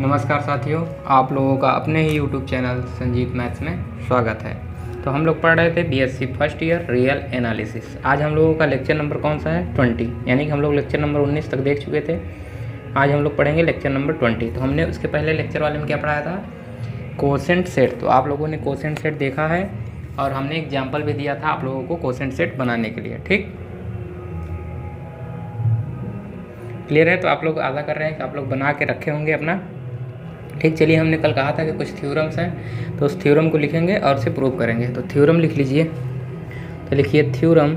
नमस्कार साथियों, आप लोगों का अपने ही यूट्यूब चैनल संजीत मैथ्स में स्वागत है। तो हम लोग पढ़ रहे थे BSc first year real analysis. आज हम लोगों का लेक्चर नंबर कौन सा है? 20, यानी कि हम लोग लेक्चर नंबर 19 तक देख चुके थे। आज हम लोग पढ़ेंगे लेक्चर नंबर 20। तो हमने उसके पहले लेक्चर वाले में क्या पढ़ाया था? Quotient set. तो आप लोगों ने कोसेंट सेट देखा है और हमने एग्जाम्पल भी दिया था आप लोगों को कोसेंट सेट बनाने के लिए। ठीक, क्लियर है? तो आप लोग आशा कर रहे हैं कि आप लोग बना के रखे होंगे अपना। ठीक, चलिए, हमने कल कहा था कि कुछ थ्योरम्स हैं, तो उस थ्योरम को लिखेंगे और उसे प्रूव करेंगे। तो थ्योरम लिख लीजिए। तो लिखिए थ्योरम।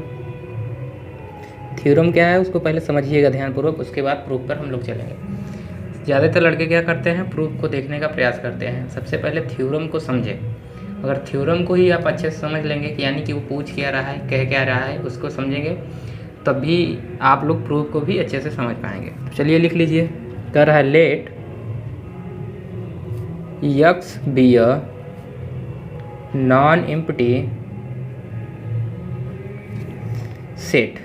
थ्योरम क्या है उसको पहले समझिएगा ध्यानपूर्वक, उसके बाद प्रूफ पर हम लोग चलेंगे। ज़्यादातर लड़के क्या करते हैं, प्रूफ को देखने का प्रयास करते हैं। सबसे पहले थ्योरम को समझें। अगर थ्योरम को ही आप अच्छे से समझ लेंगे कि यानी कि वो पूछ क्या रहा है, कह क्या रहा है, उसको समझेंगे, तभी आप लोग प्रूफ को भी अच्छे से समझ पाएंगे। तो चलिए लिख लीजिए। कह रहा है late X be a non-empty set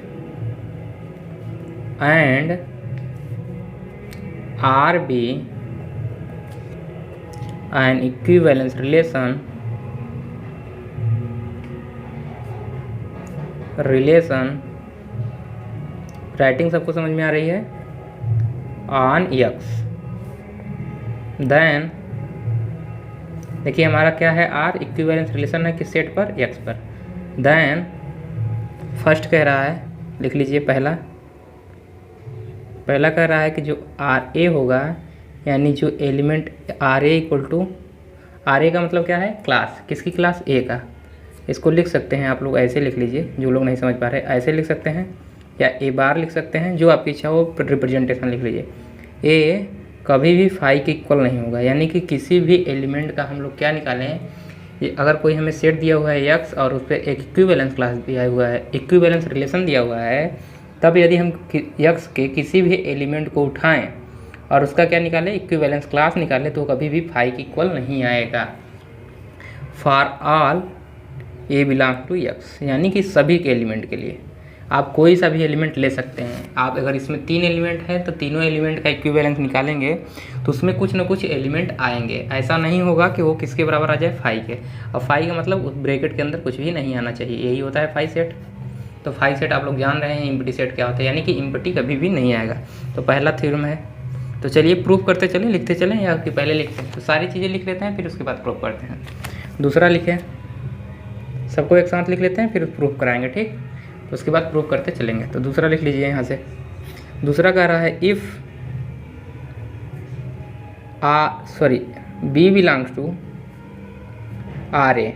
and R be an equivalence relation writing सबको समझ में आ रही है? ऑन X, देन देखिए हमारा क्या है, आर इक्विवेलेंस रिलेशन है किस सेट पर? एक्स पर। देन फर्स्ट कह रहा है, लिख लीजिए पहला कह रहा है कि जो आर ए होगा, यानी जो element R A equal to, R A का मतलब क्या है? क्लास। किसकी क्लास? ए का। इसको लिख सकते हैं आप लोग ऐसे लिख लीजिए, जो लोग नहीं समझ पा रहे ऐसे लिख सकते हैं, या ए बार लिख सकते हैं, जो आपकी इच्छा हो रिप्रेजेंटेशन लिख लीजिए। ए कभी भी फाई के इक्वल नहीं होगा, यानी कि किसी भी एलिमेंट का हम लोग क्या निकालें, ये अगर कोई हमें सेट दिया हुआ है एक्स और उस पर एक इक्विवेलेंस क्लास दिया हुआ है, इक्विवेलेंस रिलेशन दिया हुआ है, तब यदि हम एक्स के किसी भी एलिमेंट को उठाएं और उसका क्या निकालें, इक्विवेलेंस क्लास निकालें, तो कभी भी फाई के इक्वल नहीं आएगा। For all a belong to X, यानी कि सभी के एलिमेंट के लिए आप कोई सा भी एलिमेंट ले सकते हैं। आप अगर इसमें 3 एलिमेंट है तो तीनों एलिमेंट का इक्विवेलेंस निकालेंगे तो उसमें कुछ ना कुछ एलिमेंट आएंगे। ऐसा नहीं होगा कि वो किसके बराबर आ जाए? फाई के। और फाई का मतलब उस ब्रैकेट के अंदर कुछ भी नहीं आना चाहिए, यही होता है फाई सेट। तो फाई सेट आप लोग जान रहे हैं, एम्प्टी सेट क्या होता है, यानी कि एम्प्टी कभी भी नहीं आएगा। तो पहला थ्योरम है। तो चलिए प्रूफ करते चलें, लिखते चलें, या कि पहले लिखते हैं? तो सारी चीज़ें लिख लेते हैं, फिर उसके बाद प्रूफ करते हैं। दूसरा लिखें, सबको एक साथ लिख लेते हैं, फिर प्रूफ कराएंगे। ठीक, तो उसके बाद प्रूफ करते चलेंगे। तो दूसरा लिख लीजिए यहाँ से। दूसरा कह रहा है if B belongs to R A.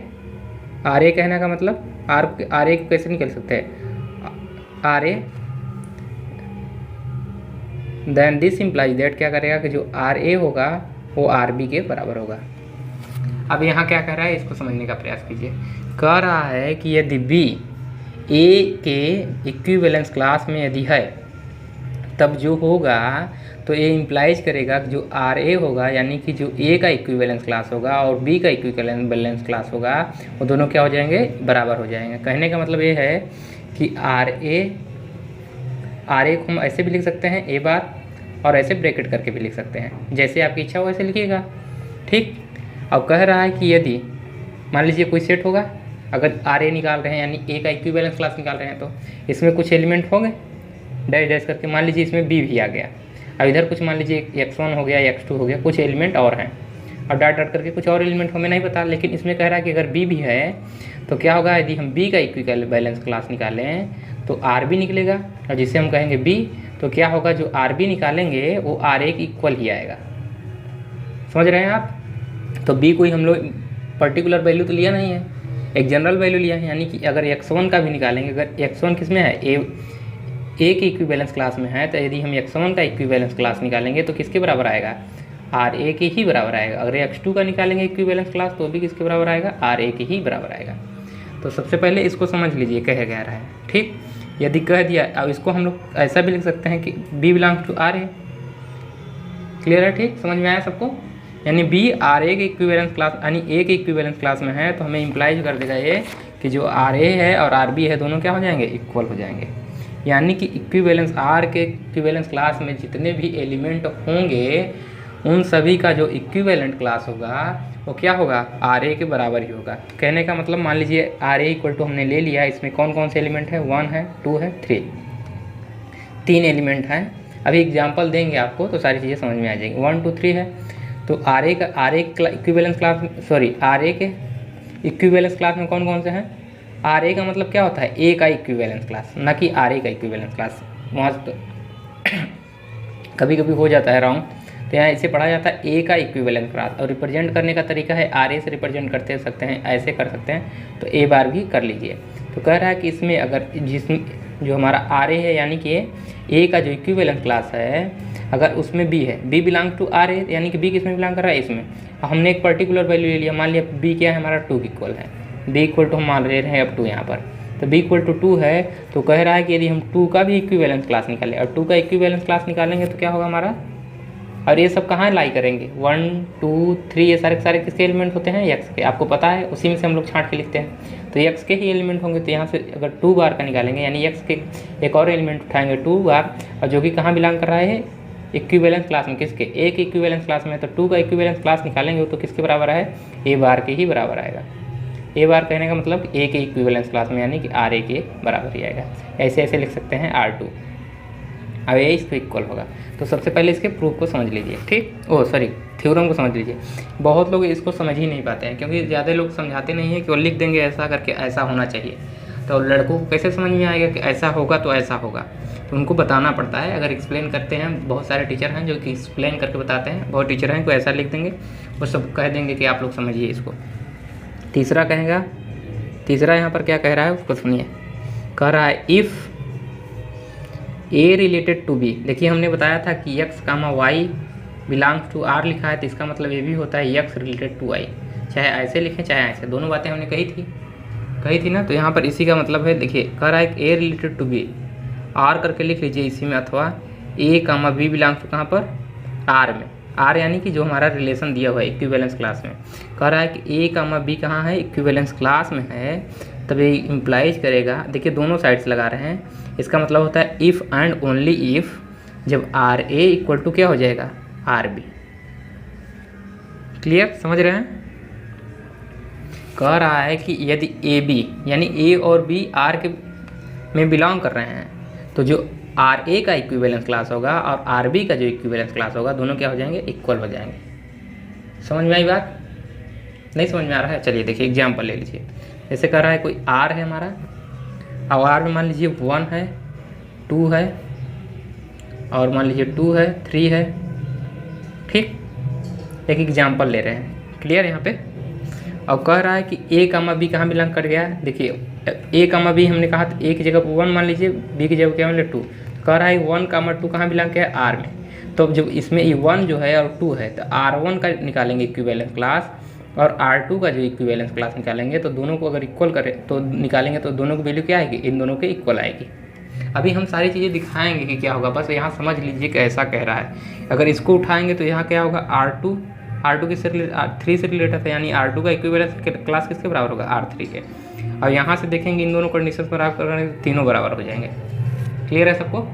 R A कहने का मतलब आर ए को कैसे निकल सकते हैं? R A, then this implies that, क्या करेगा कि जो आर ए होगा वो आर बी के बराबर होगा। अब यहाँ क्या कह रहा है, इसको समझने का प्रयास कीजिए। कह रहा है कि यदि बी ए के इक्विवेलेंस क्लास में यदि है, तब जो होगा तो ए इम्प्लाइज करेगा कि जो आर ए होगा, यानी कि जो ए का इक्विवेलेंस क्लास होगा और बी का इक्विवेलेंस क्लास होगा, वो दोनों क्या हो जाएंगे? बराबर हो जाएंगे। कहने का मतलब ये है कि आर ए को हम ऐसे भी लिख सकते हैं ए बार, और ऐसे ब्रैकेट करके भी लिख सकते हैं, जैसे आपकी इच्छा हो वैसे लिखिएगा। ठीक, अब कह रहा है कि यदि मान लीजिए कोई सेट होगा, अगर आर ए निकाल रहे हैं यानी ए का इक्विवेलेंस क्लास निकाल रहे हैं, तो इसमें कुछ एलिमेंट होंगे डैश डैश करके, मान लीजिए इसमें बी भी आ गया। अब इधर कुछ मान लीजिए x1 हो गया, x2 हो गया, कुछ एलिमेंट और हैं, और डॉट डॉट करके कुछ और एलिमेंट हमें नहीं पता, लेकिन इसमें कह रहा है कि अगर बी भी है तो क्या होगा, यदि हम बी का इक्विवेलेंस क्लास निकालें तो आर बी निकलेगा, और जिसे हम कहेंगे बी, तो क्या होगा, जो आर बी निकालेंगे वो आर ए के इक्वल ही आएगा। समझ रहे हैं आप? तो बी कोई हम लोग पर्टिकुलर वैल्यू तो लिया नहीं है, एक जनरल वैल्यू लिया है, यानी कि अगर x1 का भी निकालेंगे, अगर x1 किस में है, ए के इक्विवेलेंस क्लास में है, तो यदि हम x1 का इक्विवेलेंस क्लास निकालेंगे तो किसके बराबर आएगा? आर ए के ही बराबर आएगा। अगर x2 का निकालेंगे इक्विवेलेंस क्लास तो भी किसके बराबर आएगा? आर ए के ही बराबर आएगा। तो सबसे पहले इसको समझ लीजिए कह रहा है। ठीक, यदि कह दिया, अब इसको हम लोग ऐसा भी लिख सकते हैं कि B belongs to R A. Clear है? ठीक, समझ में आया सबको? यानी बी आर ए के इक्विवेलेंस क्लास, यानी ए के इक्विवेलेंस क्लास में है, तो हमें इम्प्लाइज कर देगा ये कि जो आर ए है और आर बी है दोनों क्या हो जाएंगे? इक्वल हो जाएंगे। यानी कि इक्विवेलेंस आर के इक्विवेलेंस क्लास में जितने भी एलिमेंट होंगे उन सभी का जो इक्विवेलेंट क्लास होगा वो क्या होगा, आर ए के बराबर ही होगा। कहने का मतलब मान लीजिए आर ए इक्वल टू हमने ले लिया, इसमें कौन कौन से एलिमेंट है, 1 है, 2 है, 3, 3 एलिमेंट हैं। अभी एग्जांपल देंगे आपको तो सारी चीज़ें समझ में आ जाएंगी। 1 2 3 है तो R A equivalence class, sorry R A के इक्विवेलेंस क्लास में कौन कौन से हैं। आर ए का मतलब क्या होता है, ए का इक्विवेलेंस क्लास, ना कि आर ए का इक्विवेलेंस क्लास। वहाँ तो कभी कभी हो जाता है रॉन्ग, तो यहाँ इसे पढ़ा जाता है ए का इक्विवेलेंस क्लास। और रिप्रेजेंट करने का तरीका है आर ए से रिप्रेजेंट करते सकते हैं, ऐसे कर सकते हैं, तो ए बार भी कर लीजिए। तो कह रहा है कि इसमें अगर जो हमारा आर ए है यानी कि ए का जो इक्विवेलेंस क्लास है, अगर उसमें बी है, बी बिलोंग टू आर ए, यानी कि बी किसमें बिलोंग कर रहा है, इसमें। हमने एक पर्टिकुलर वैल्यू ले लिया, मान लिया बी क्या है हमारा 2 के इक्वल है, बी इक्वल टू हम मान ले रहे हैं अब 2 यहाँ पर, तो बी इक्वल टू 2 है। तो कह रहा है कि यदि हम 2 का भी इक्विवेलेंस क्लास निकालें, और 2 का इक्विवेलेंस क्लास निकालेंगे तो क्या होगा हमारा, और ये सब कहाँ लाई करेंगे, 1 2 3 ये सारे सारे किसके एलिमेंट होते हैं, एक्स के, आपको पता है, उसी में से हम लोग छांट के लिखते हैं, तो एक्स के ही एलिमेंट होंगे। तो यहाँ से अगर 2 बार का निकालेंगे यानी एक्स के एक और एलिमेंट उठाएंगे 2 बार, और जो कि कहाँ बिलोंग कर रहा है, इक्विवेलेंस क्लास में, किसके, ए के इक्विवेलेंस क्लास में। तो 2 का इक्विवेलेंस क्लास निकालेंगे तो किसके बराबर है, ए बार के ही बराबर आएगा। ए बार कहने का मतलब ए के इक्विवेलेंस क्लास में, यानी कि आर ए के बराबर ही आएगा। ऐसे ऐसे लिख सकते हैं R2, अब ये इसको इक्वल होगा। तो सबसे पहले इसके प्रूफ को समझ लीजिए, ठीक, थ्योरम को समझ लीजिए। बहुत लोग इसको समझ ही नहीं पाते हैं, क्योंकि ज़्यादा लोग समझाते नहीं हैं कि वो लिख देंगे ऐसा करके ऐसा होना चाहिए, तो लड़कों को कैसे समझ में आएगा कि ऐसा होगा तो ऐसा होगा, तो उनको बताना पड़ता है। अगर एक्सप्लेन करते हैं, बहुत सारे टीचर हैं जो कि एक्सप्लेन करके बताते हैं, बहुत टीचर हैं कोई ऐसा लिख देंगे, वो सब कह देंगे कि आप लोग समझिए इसको। तीसरा कहेगा, तीसरा यहाँ पर क्या कह रहा है उसको सुनिए, कह रहा है if A related to B. देखिए हमने बताया था कि x comma Y belongs to R लिखा है, तो इसका मतलब ये भी होता है x रिलेटेड टू वाई, चाहे ऐसे लिखें चाहे ऐसे, दोनों बातें हमने कही थी ना। तो यहाँ पर इसी का मतलब है, देखिए कह रहा है ए रिलेटेड टू बी, आर करके लिख लीजिए इसी में, अथवा ए कामा बी बिलोंग्स टू कहाँ पर, आर में, आर यानी कि जो हमारा रिलेशन दिया हुआ है इक्विवेलेंस क्लास में। कह रहा है कि ए कामा बी कहाँ है, इक्विवेलेंस क्लास में है, तब ये इम्प्लाइज करेगा। देखिए दोनों साइड्स लगा रहे हैं, इसका मतलब होता है इफ़ एंड ओनली इफ़, जब आर ए इक्वल टू क्या हो जाएगा, आर बी। क्लियर, समझ रहे हैं। कह रहा है कि यदि ए बी यानी ए और बी आर के में बिलोंग कर रहे हैं, तो जो आर ए का इक्विवेलेंस क्लास होगा और आर बी का जो इक्विवेलेंस क्लास होगा, दोनों क्या हो जाएंगे, इक्वल हो जाएंगे। समझ में आई बात, नहीं समझ में आ रहा है, चलिए देखिए एग्जाम्पल ले लीजिए। जैसे कह रहा है कोई आर है हमारा, और आर में मान लीजिए 1 है, 2 है, और मान लीजिए 2 है, 3 है, ठीक। एक एग्जाम्पल ले रहे हैं, क्लियर यहाँ पे। और कह रहा है कि ए कामा बी कहाँ बिलोंग कर गया, देखिए ए कामा बी हमने कहा था, ए की जगह 1 मान लीजिए, बी की जगह क्या मान लीजिए 2। कह रहा है 1 कामा 2 कहाँ बिलोंग किया है, आर में। तो जब इसमें 1 जो है और 2 है, तो R1 का निकालेंगे इक्विवेलेंस क्लास, और R2 का जो इक्विवेलेंस क्लास निकालेंगे, तो दोनों को अगर इक्वल करें तो निकालेंगे तो दोनों की वैल्यू क्या आएगी, इन दोनों के इक्वल आएगी। अभी हम सारी चीज़ें दिखाएंगे कि क्या होगा, बस यहाँ समझ लीजिए कि ऐसा कह रहा है। अगर इसको उठाएंगे तो यहाँ क्या होगा, R2 किससे रिलेटेड, R3 से रिलेटेड है, यानी R2 का इक्विवेलेंस क्लास किसके बराबर होगा, R3 के। और यहाँ से देखेंगे इन दोनों कंडीशन बराबर करेंगे तो तीनों बराबर हो जाएंगे। क्लियर है सबको।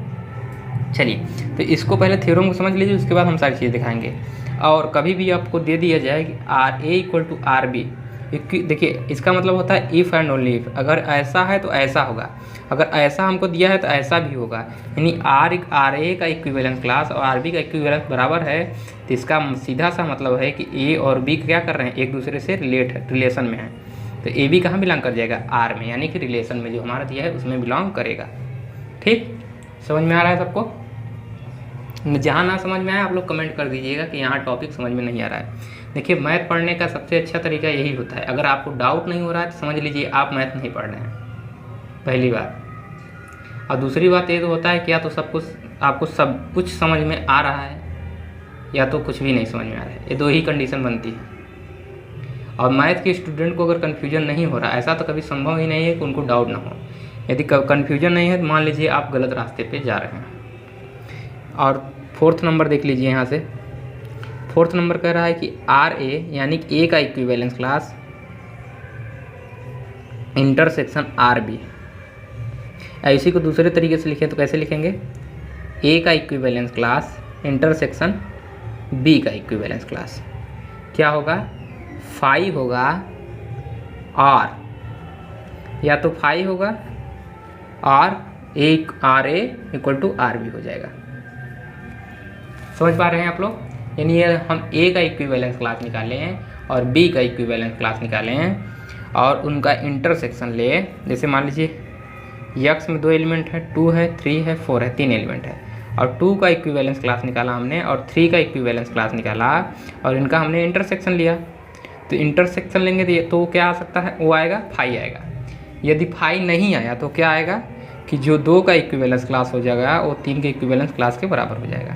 चलिए तो इसको पहले थ्योरम को समझ लीजिए, उसके बाद हम सारी चीज़ें दिखाएंगे। और कभी भी आपको दे दिया जाए कि R A equal to R B, देखिए इसका मतलब होता है इफ़ एंड ओनली इफ़, अगर ऐसा है तो ऐसा होगा, अगर ऐसा हमको दिया है तो ऐसा भी होगा। यानी आर ए का इक्विवेलेंस क्लास और आर बी का इक्विवेलेंस बराबर है, तो इसका सीधा सा मतलब है कि ए और बी क्या कर रहे हैं, एक दूसरे से रिलेशन में है। तो ए बी कहाँ बिलोंग कर जाएगा, आर में, यानी कि रिलेशन में जो हमारा दिया है उसमें बिलोंग करेगा। ठीक, समझ में आ रहा है सबको। जहाँ ना समझ में आए आप लोग कमेंट कर दीजिएगा कि यहाँ टॉपिक समझ में नहीं आ रहा है। देखिए मैथ पढ़ने का सबसे अच्छा तरीका यही होता है, अगर आपको डाउट नहीं हो रहा है तो समझ लीजिए आप मैथ नहीं पढ़ रहे हैं, पहली बात। और दूसरी बात ये तो होता है कि या तो आपको सब कुछ समझ में आ रहा है या तो कुछ भी नहीं समझ में आ रहा है, ये दो ही कंडीशन बनती है। और मैथ के स्टूडेंट को अगर कन्फ्यूजन नहीं हो रहा, ऐसा तो कभी संभव ही नहीं है कि उनको डाउट ना हो। यदि कन्फ्यूजन नहीं है तो मान लीजिए आप गलत रास्ते पे जा रहे हैं। और 4th नंबर देख लीजिए यहाँ से, 4th नंबर कह रहा है कि आर ए यानी कि ए का equivalence class intersection R B. इसी को दूसरे तरीके से लिखें तो कैसे लिखेंगे, ए का इक्विवेलेंस क्लास इंटरसेक्शन बी का इक्विवेलेंस क्लास क्या होगा, फाई होगा आर, या तो फाई होगा आर एक R A equal to R B हो जाएगा। समझ पा रहे हैं आप लोग? यानी ये हम ए का इक्विवेलेंस क्लास निकाले हैं और बी का इक्विवेलेंस क्लास निकाले हैं और उनका इंटरसेक्शन ले। जैसे मान लीजिए यक्स में 2 एलिमेंट है, 2 है, 3 है, 4 है, 3 एलिमेंट है और 2 का इक्विवेलेंस क्लास निकाला हमने और 3 का इक्विवेलेंस क्लास निकाला और इनका हमने इंटरसेक्शन लिया। तो इंटरसेक्शन लेंगे तो क्या आ सकता है, वो आएगा फाई आएगा। यदि फाई नहीं आया तो क्या आएगा कि जो 2 का इक्विवेलेंस क्लास हो जाएगा वो 3 के इक्विवेलेंस क्लास के बराबर हो जाएगा।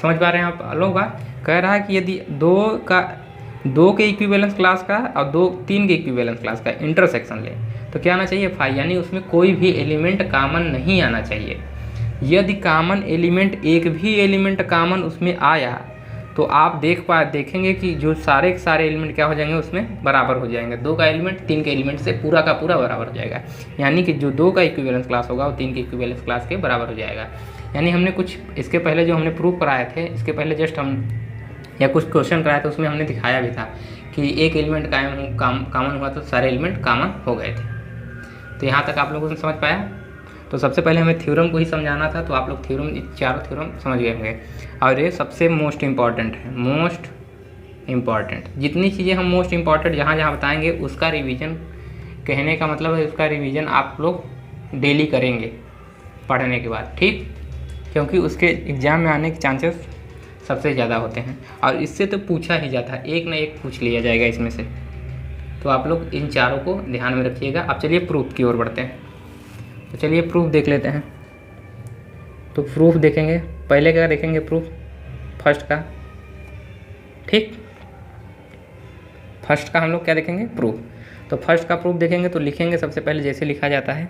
समझ पा रहे हैं आप लोग? बात कह रहा है कि यदि 2 के इक्विवेलेंस क्लास का और 3 के इक्विवेलेंस क्लास का इंटरसेक्शन ले तो क्या आना चाहिए, फाई, यानी उसमें कोई भी एलिमेंट कॉमन नहीं आना चाहिए। यदि कॉमन एलिमेंट एक भी एलिमेंट कॉमन उसमें आया तो आप देखेंगे कि जो सारे के सारे एलिमेंट क्या हो जाएंगे, उसमें बराबर हो जाएंगे। 2 का एलिमेंट 3 के एलिमेंट से पूरा का पूरा बराबर हो जाएगा, यानी कि जो 2 का इक्विवेलेंस क्लास होगा वो 3 के इक्विवेलेंस क्लास के बराबर हो जाएगा। यानी हमने कुछ इसके पहले जो हमने प्रूफ कराए थे, इसके पहले जस्ट हम या कुछ क्वेश्चन कराए थे उसमें हमने दिखाया भी था कि एक एलिमेंट कॉमन हुआ तो सारे एलिमेंट कॉमन हो गए थे। तो यहाँ तक आप लोगों ने समझ पाया? तो सबसे पहले हमें थ्योरम को ही समझाना था, तो आप लोग थ्योरम, चारों थ्योरम समझ गए होंगे। और ये सबसे मोस्ट इम्पॉर्टेंट है, मोस्ट इम्पॉर्टेंट। जितनी चीज़ें हम मोस्ट इम्पॉर्टेंट जहाँ जहाँ बताएंगे उसका रिवीजन, कहने का मतलब है उसका रिवीजन आप लोग डेली करेंगे पढ़ने के बाद, ठीक? क्योंकि उसके एग्ज़ाम में आने के चांसेस सबसे ज़्यादा होते हैं और इससे तो पूछा ही जाता है, एक ना एक पूछ लिया जाएगा इसमें से। तो आप लोग इन चारों को ध्यान में रखिएगा। अब चलिए प्रूफ की ओर बढ़ते हैं। तो चलिए प्रूफ देख लेते हैं। तो प्रूफ देखेंगे, पहले क्या देखेंगे, प्रूफ फर्स्ट का, ठीक? फर्स्ट का हम लोग क्या देखेंगे, प्रूफ। तो फर्स्ट का प्रूफ देखेंगे तो लिखेंगे सबसे पहले जैसे लिखा जाता है,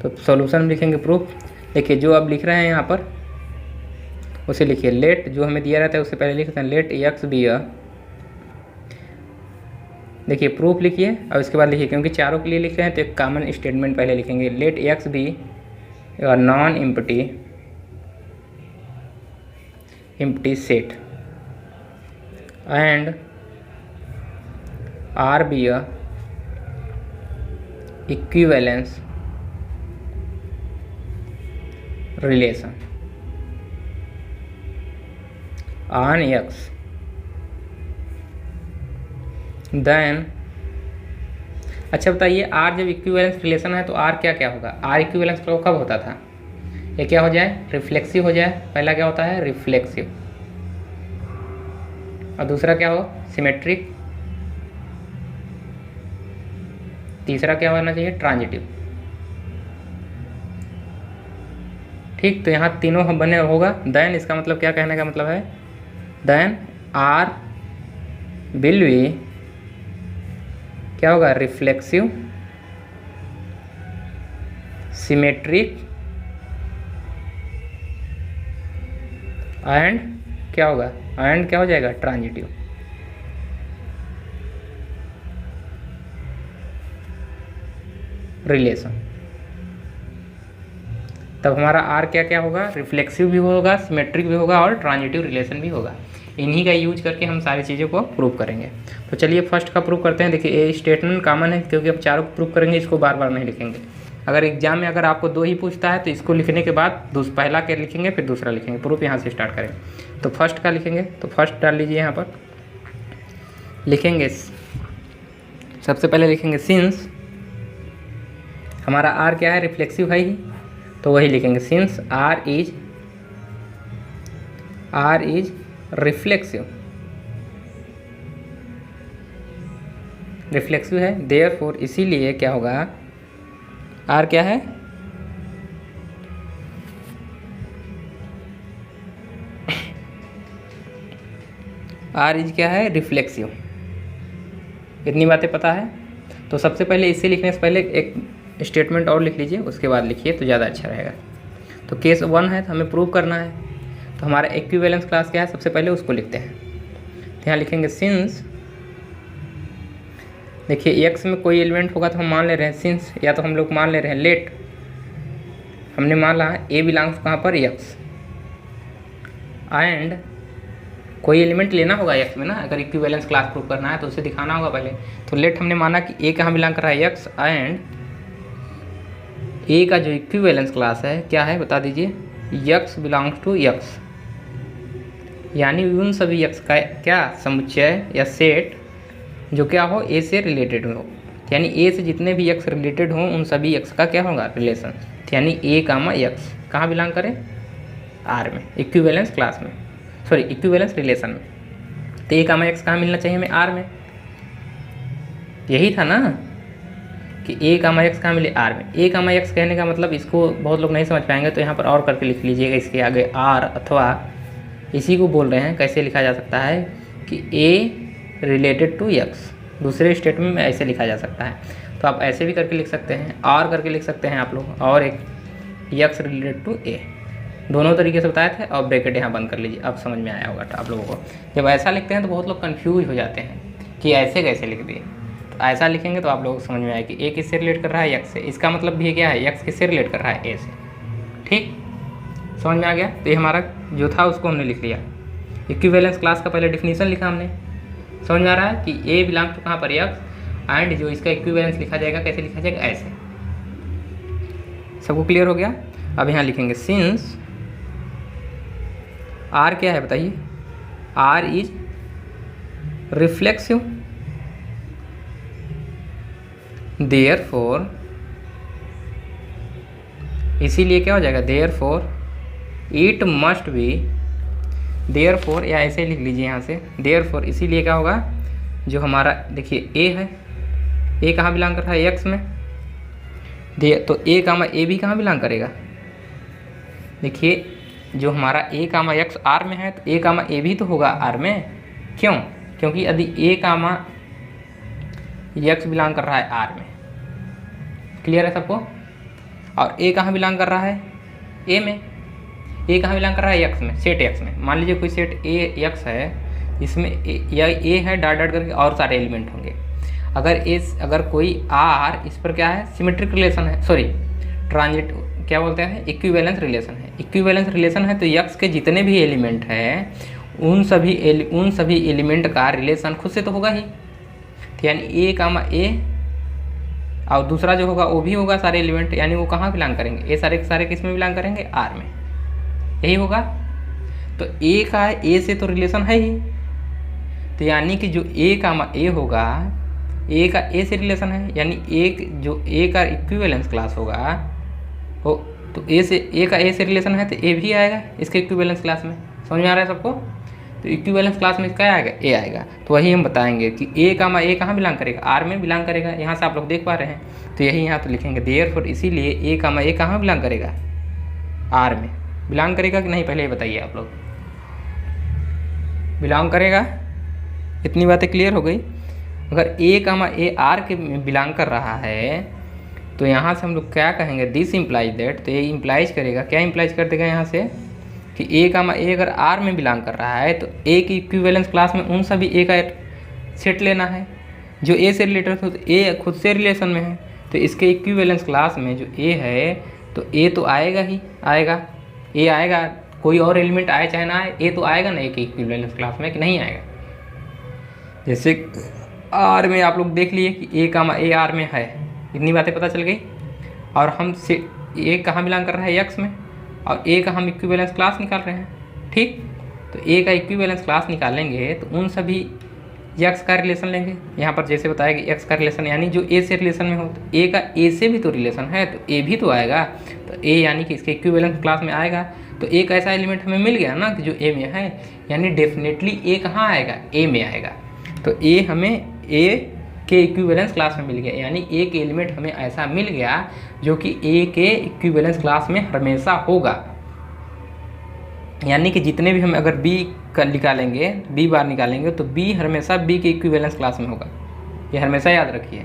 तो सॉल्यूशन में लिखेंगे प्रूफ। देखिए जो अब लिख रहे हैं यहाँ पर उसे लिखिए, लेट जो हमें दिया रहता है उससे पहले लिखते हैं लेट एक्स बी अ, देखिए प्रूफ लिखिए और इसके बाद लिखिए, क्योंकि चारों के लिए लिख रहे हैं तो एक कॉमन स्टेटमेंट पहले लिखेंगे, let X be a non empty set and R be a equivalence relation on X, then अच्छा बताइए आर जब इक्विवेलेंस रिलेशन है तो आर क्या क्या होगा, आर इक्विवेलेंस कब होता था, ये क्या हो जाए, रिफ्लेक्सिव हो जाए। पहला क्या होता है, रिफ्लेक्सिव, और दूसरा क्या हो, सिमेट्रिक, तीसरा क्या होना चाहिए, ट्रांजिटिव, ठीक? तो यहाँ तीनों हम बने होगा। देन इसका मतलब क्या कहने का मतलब है, देन आर विल बी क्या होगा, रिफ्लेक्सिव, सिमेट्रिक एंड क्या होगा, एंड क्या हो जाएगा, ट्रांजिटिव। रिलेशन तब हमारा आर क्या क्या होगा, रिफ्लेक्सिव भी होगा, सिमेट्रिक भी होगा और ट्रांजिटिव रिलेशन भी होगा। इन्हीं का यूज करके हम सारी चीज़ों को प्रूव करेंगे। तो चलिए फर्स्ट का प्रूव करते हैं। देखिए ये स्टेटमेंट कॉमन है क्योंकि अब चारों को प्रूव करेंगे, इसको बार बार नहीं लिखेंगे। अगर एग्जाम में अगर आपको 2 ही पूछता है तो इसको लिखने के बाद पहला क्या लिखेंगे फिर दूसरा लिखेंगे। प्रूफ यहाँ से स्टार्ट करेंगे। तो फर्स्ट का लिखेंगे, तो फर्स्ट डाल लीजिए यहाँ पर, लिखेंगे सबसे पहले लिखेंगे सिंस हमारा आर क्या है, रिफ्लेक्सिव है ही, तो वही लिखेंगे सिंस आर इज रिफ्लेक्सिव है, देयरफॉर इसीलिए क्या होगा, आर क्या है, आर इज क्या है, रिफ्लेक्सिव। इतनी बातें पता है। तो सबसे पहले इसे लिखने से पहले एक स्टेटमेंट और लिख लीजिए, उसके बाद लिखिए तो ज़्यादा अच्छा रहेगा। तो केस 1 है तो हमें प्रूव करना है, तो हमारा इक्विवेलेंस क्लास क्या है, सबसे पहले उसको लिखते हैं। तो यहाँ लिखेंगे सिंस, देखिए एक्स में कोई एलिमेंट होगा तो हम मान ले रहे हैं सिंस, या तो हम लोग मान ले रहे हैं लेट, हमने मान ला ए बिलोंग्स कहाँ पर, एक्स, एंड कोई एलिमेंट लेना होगा एक्स में ना, अगर इक्विवेलेंस क्लास प्रूव करना है तो उसे दिखाना होगा पहले। तो लेट हमने माना कि ए कहाँ बिलोंग कर रहा है, एक्स, एंड ए का जो इक्विवेलेंस क्लास है क्या है बता दीजिए, एक्स बिलोंग्स टू एक्स, यानी उन सभी एक्स का क्या समुच्चय या सेट जो क्या हो ए से रिलेटेड हो, यानी ए से जितने भी एक्स रिलेटेड हों उन सभी एक्स का क्या होगा रिलेशन, यानी ए कामा एक्स कहाँ बिलोंग करें, आर में, इक्विवेलेंस क्लास में, सॉरी इक्विवेलेंस रिलेशन में। तो ए कामा एक्स कहाँ मिलना चाहिए हमें, आर में। यही था ना कि ए कामा एक्स कहाँ मिले, आर में। ए कामा एक्स कहने का मतलब, इसको बहुत लोग नहीं समझ पाएंगे तो यहाँ पर और करके लिख लीजिएगा इसके आगे आर, अथवा इसी को बोल रहे हैं कैसे लिखा जा सकता है कि ए रिलेटेड टू एक्स, दूसरे स्टेटमेंट में ऐसे लिखा जा सकता है। तो आप ऐसे भी करके लिख सकते हैं, और करके लिख सकते हैं आप लोग, और एक एक्स रिलेटेड टू ए, दोनों तरीके से बताए थे। और ब्रैकेट यहाँ बंद कर लीजिए, अब समझ में आया होगा आप लोगों को। जब ऐसा लिखते हैं तो बहुत लोग कन्फ्यूज हो जाते हैं कि ऐसे कैसे लिख दिए। तो ऐसा लिखेंगे तो आप लोगों को समझ में आए कि ए किससे रिलेट कर रहा है, एक्स से। इसका मतलब भी क्या है, एक्स किससे रिलेट कर रहा है, ए से। ठीक, समझ में आ गया। तो ये हमारा जो था उसको हमने लिख लिया। इक्विवेलेंस क्लास का पहले डिफिनीशन लिखा हमने, समझ में आ रहा है कि ए बिलोंग टू कहाँ पर, एक्स, एंड जो इसका इक्विवेलेंस लिखा जाएगा कैसे लिखा जाएगा, ऐसे। सबको क्लियर हो गया। अब यहाँ लिखेंगे सिंस आर क्या है बताइए, आर इज रिफ्लेक्सिव, देयरफॉर, इसीलिए क्या हो जाएगा, therefore it must be, therefore या ऐसे लिख लीजिए यहाँ से, देयरफॉर इसीलिए क्या होगा, जो हमारा देखिए ए है, ए कहाँ बिलोंग कर रहा है, एक्स में, तो ए कामा ए भी कहाँ बिलोंग करेगा, देखिए जो हमारा ए कामा एक्स आर में है तो ए कामा ए भी तो होगा आर में। क्यों, क्योंकि यदि ए कामा एक्स बिलोंग कर रहा है आर में, क्लियर है सबको। और ए कहाँ बिलोंग कर रहा है, ए में, ए कहाँ बिलोंग कर रहा है, एक्स में, सेट एक्स में। मान लीजिए कोई सेट ए एक्स है, इसमें या ए है डॉट डॉट करके और सारे एलिमेंट होंगे। अगर कोई आर इस पर क्या है, सिमेट्रिक रिलेशन है, सॉरी ट्रांजिट क्या बोलते हैं, इक्विवेलेंस रिलेशन है। इक्विवेलेंस रिलेशन है तो एक्स के जितने भी एलिमेंट हैं उन सभी एलिमेंट का रिलेशन खुद से तो होगा ही, यानी ए कामा ए, और दूसरा जो होगा वो भी होगा सारे एलिमेंट, यानी वो कहाँ बिलोंग करेंगे, ये सारे सारे किस में बिलोंग करेंगे, आर में, यही होगा। तो ए का ए से तो रिलेशन है ही, तो यानी कि जो ए कामा ए होगा, ए का ए से रिलेशन है, यानी एक जो ए का इक्विवेलेंस क्लास होगा हो, तो ए का ए से रिलेशन है तो ए भी आएगा इसके इक्विवेलेंस क्लास में। समझ में आ रहा है सबको। तो इक्विवेलेंस क्लास में क्या आएगा, ए आएगा। तो वही हम बताएंगे कि ए कामा ए कहाँ बिलोंग करेगा, आर में बिलोंग करेगा। यहाँ से आप लोग देख पा रहे हैं, तो यही यहाँ तो लिखेंगे देयरफॉर, इसीलिए ए कामा ए कहाँ बिलोंग करेगा, आर में बिलोंग करेगा कि नहीं, पहले ये बताइए आप लोग, बिलोंग करेगा। इतनी बातें क्लियर हो गई। अगर ए कामा ए आर के बिलोंग कर रहा है तो यहाँ से हम लोग क्या कहेंगे, दिस इम्प्लाइज दैट, तो ये इम्प्लाइज करेगा, क्या इम्प्लाइज कर देगा यहाँ से कि ए कामा ए अगर आर में बिलोंग कर रहा है तो ए की इक्विवेलेंस क्लास में उन सभी ए का सेट लेना है जो ए से रिलेटेड हो, तो ए खुद से रिलेशन में है, तो इसके इक्विवेलेंस क्लास में जो ए है तो ए तो आएगा ही आएगा, ए आएगा, कोई और एलिमेंट आए चाहे ना आए, ए तो आएगा ना ए की इक्विवेलेंस क्लास में, कि नहीं आएगा। जैसे आर में आप लोग देख लिए कि ए कामा ए आर में है, इतनी बातें पता चल गई। और हम से ए कहाँ बिलोंग कर रहा है, एक्स में, और ए का हम इक्विवेलेंस क्लास निकाल रहे हैं। ठीक, तो ए का इक्विवेलेंस क्लास निकालेंगे तो उन सभी एक्स का रिलेशन लेंगे। यहाँ पर जैसे बताया कि एक्स का रिलेशन यानी जो ए से रिलेशन में हो, तो ए का ए से भी तो रिलेशन है तो ए भी तो आएगा, तो ए यानी कि इसके इक्विवेलेंस क्लास में आएगा। तो एक ऐसा एलिमेंट हमें मिल गया ना कि जो ए में है, यानी डेफिनेटली ए कहाँ आएगा, ए में आएगा। तो ए हमें ए के इक्विवेलेंस क्लास में मिल गया, यानी एक एलिमेंट हमें ऐसा मिल गया जो कि ए के इक्विवेलेंस क्लास में हमेशा होगा। यानी कि जितने भी हम अगर बी का निकालेंगे, बी बार निकालेंगे, तो बी हमेशा बी के इक्विवेलेंस क्लास में होगा। ये हमेशा याद रखिए,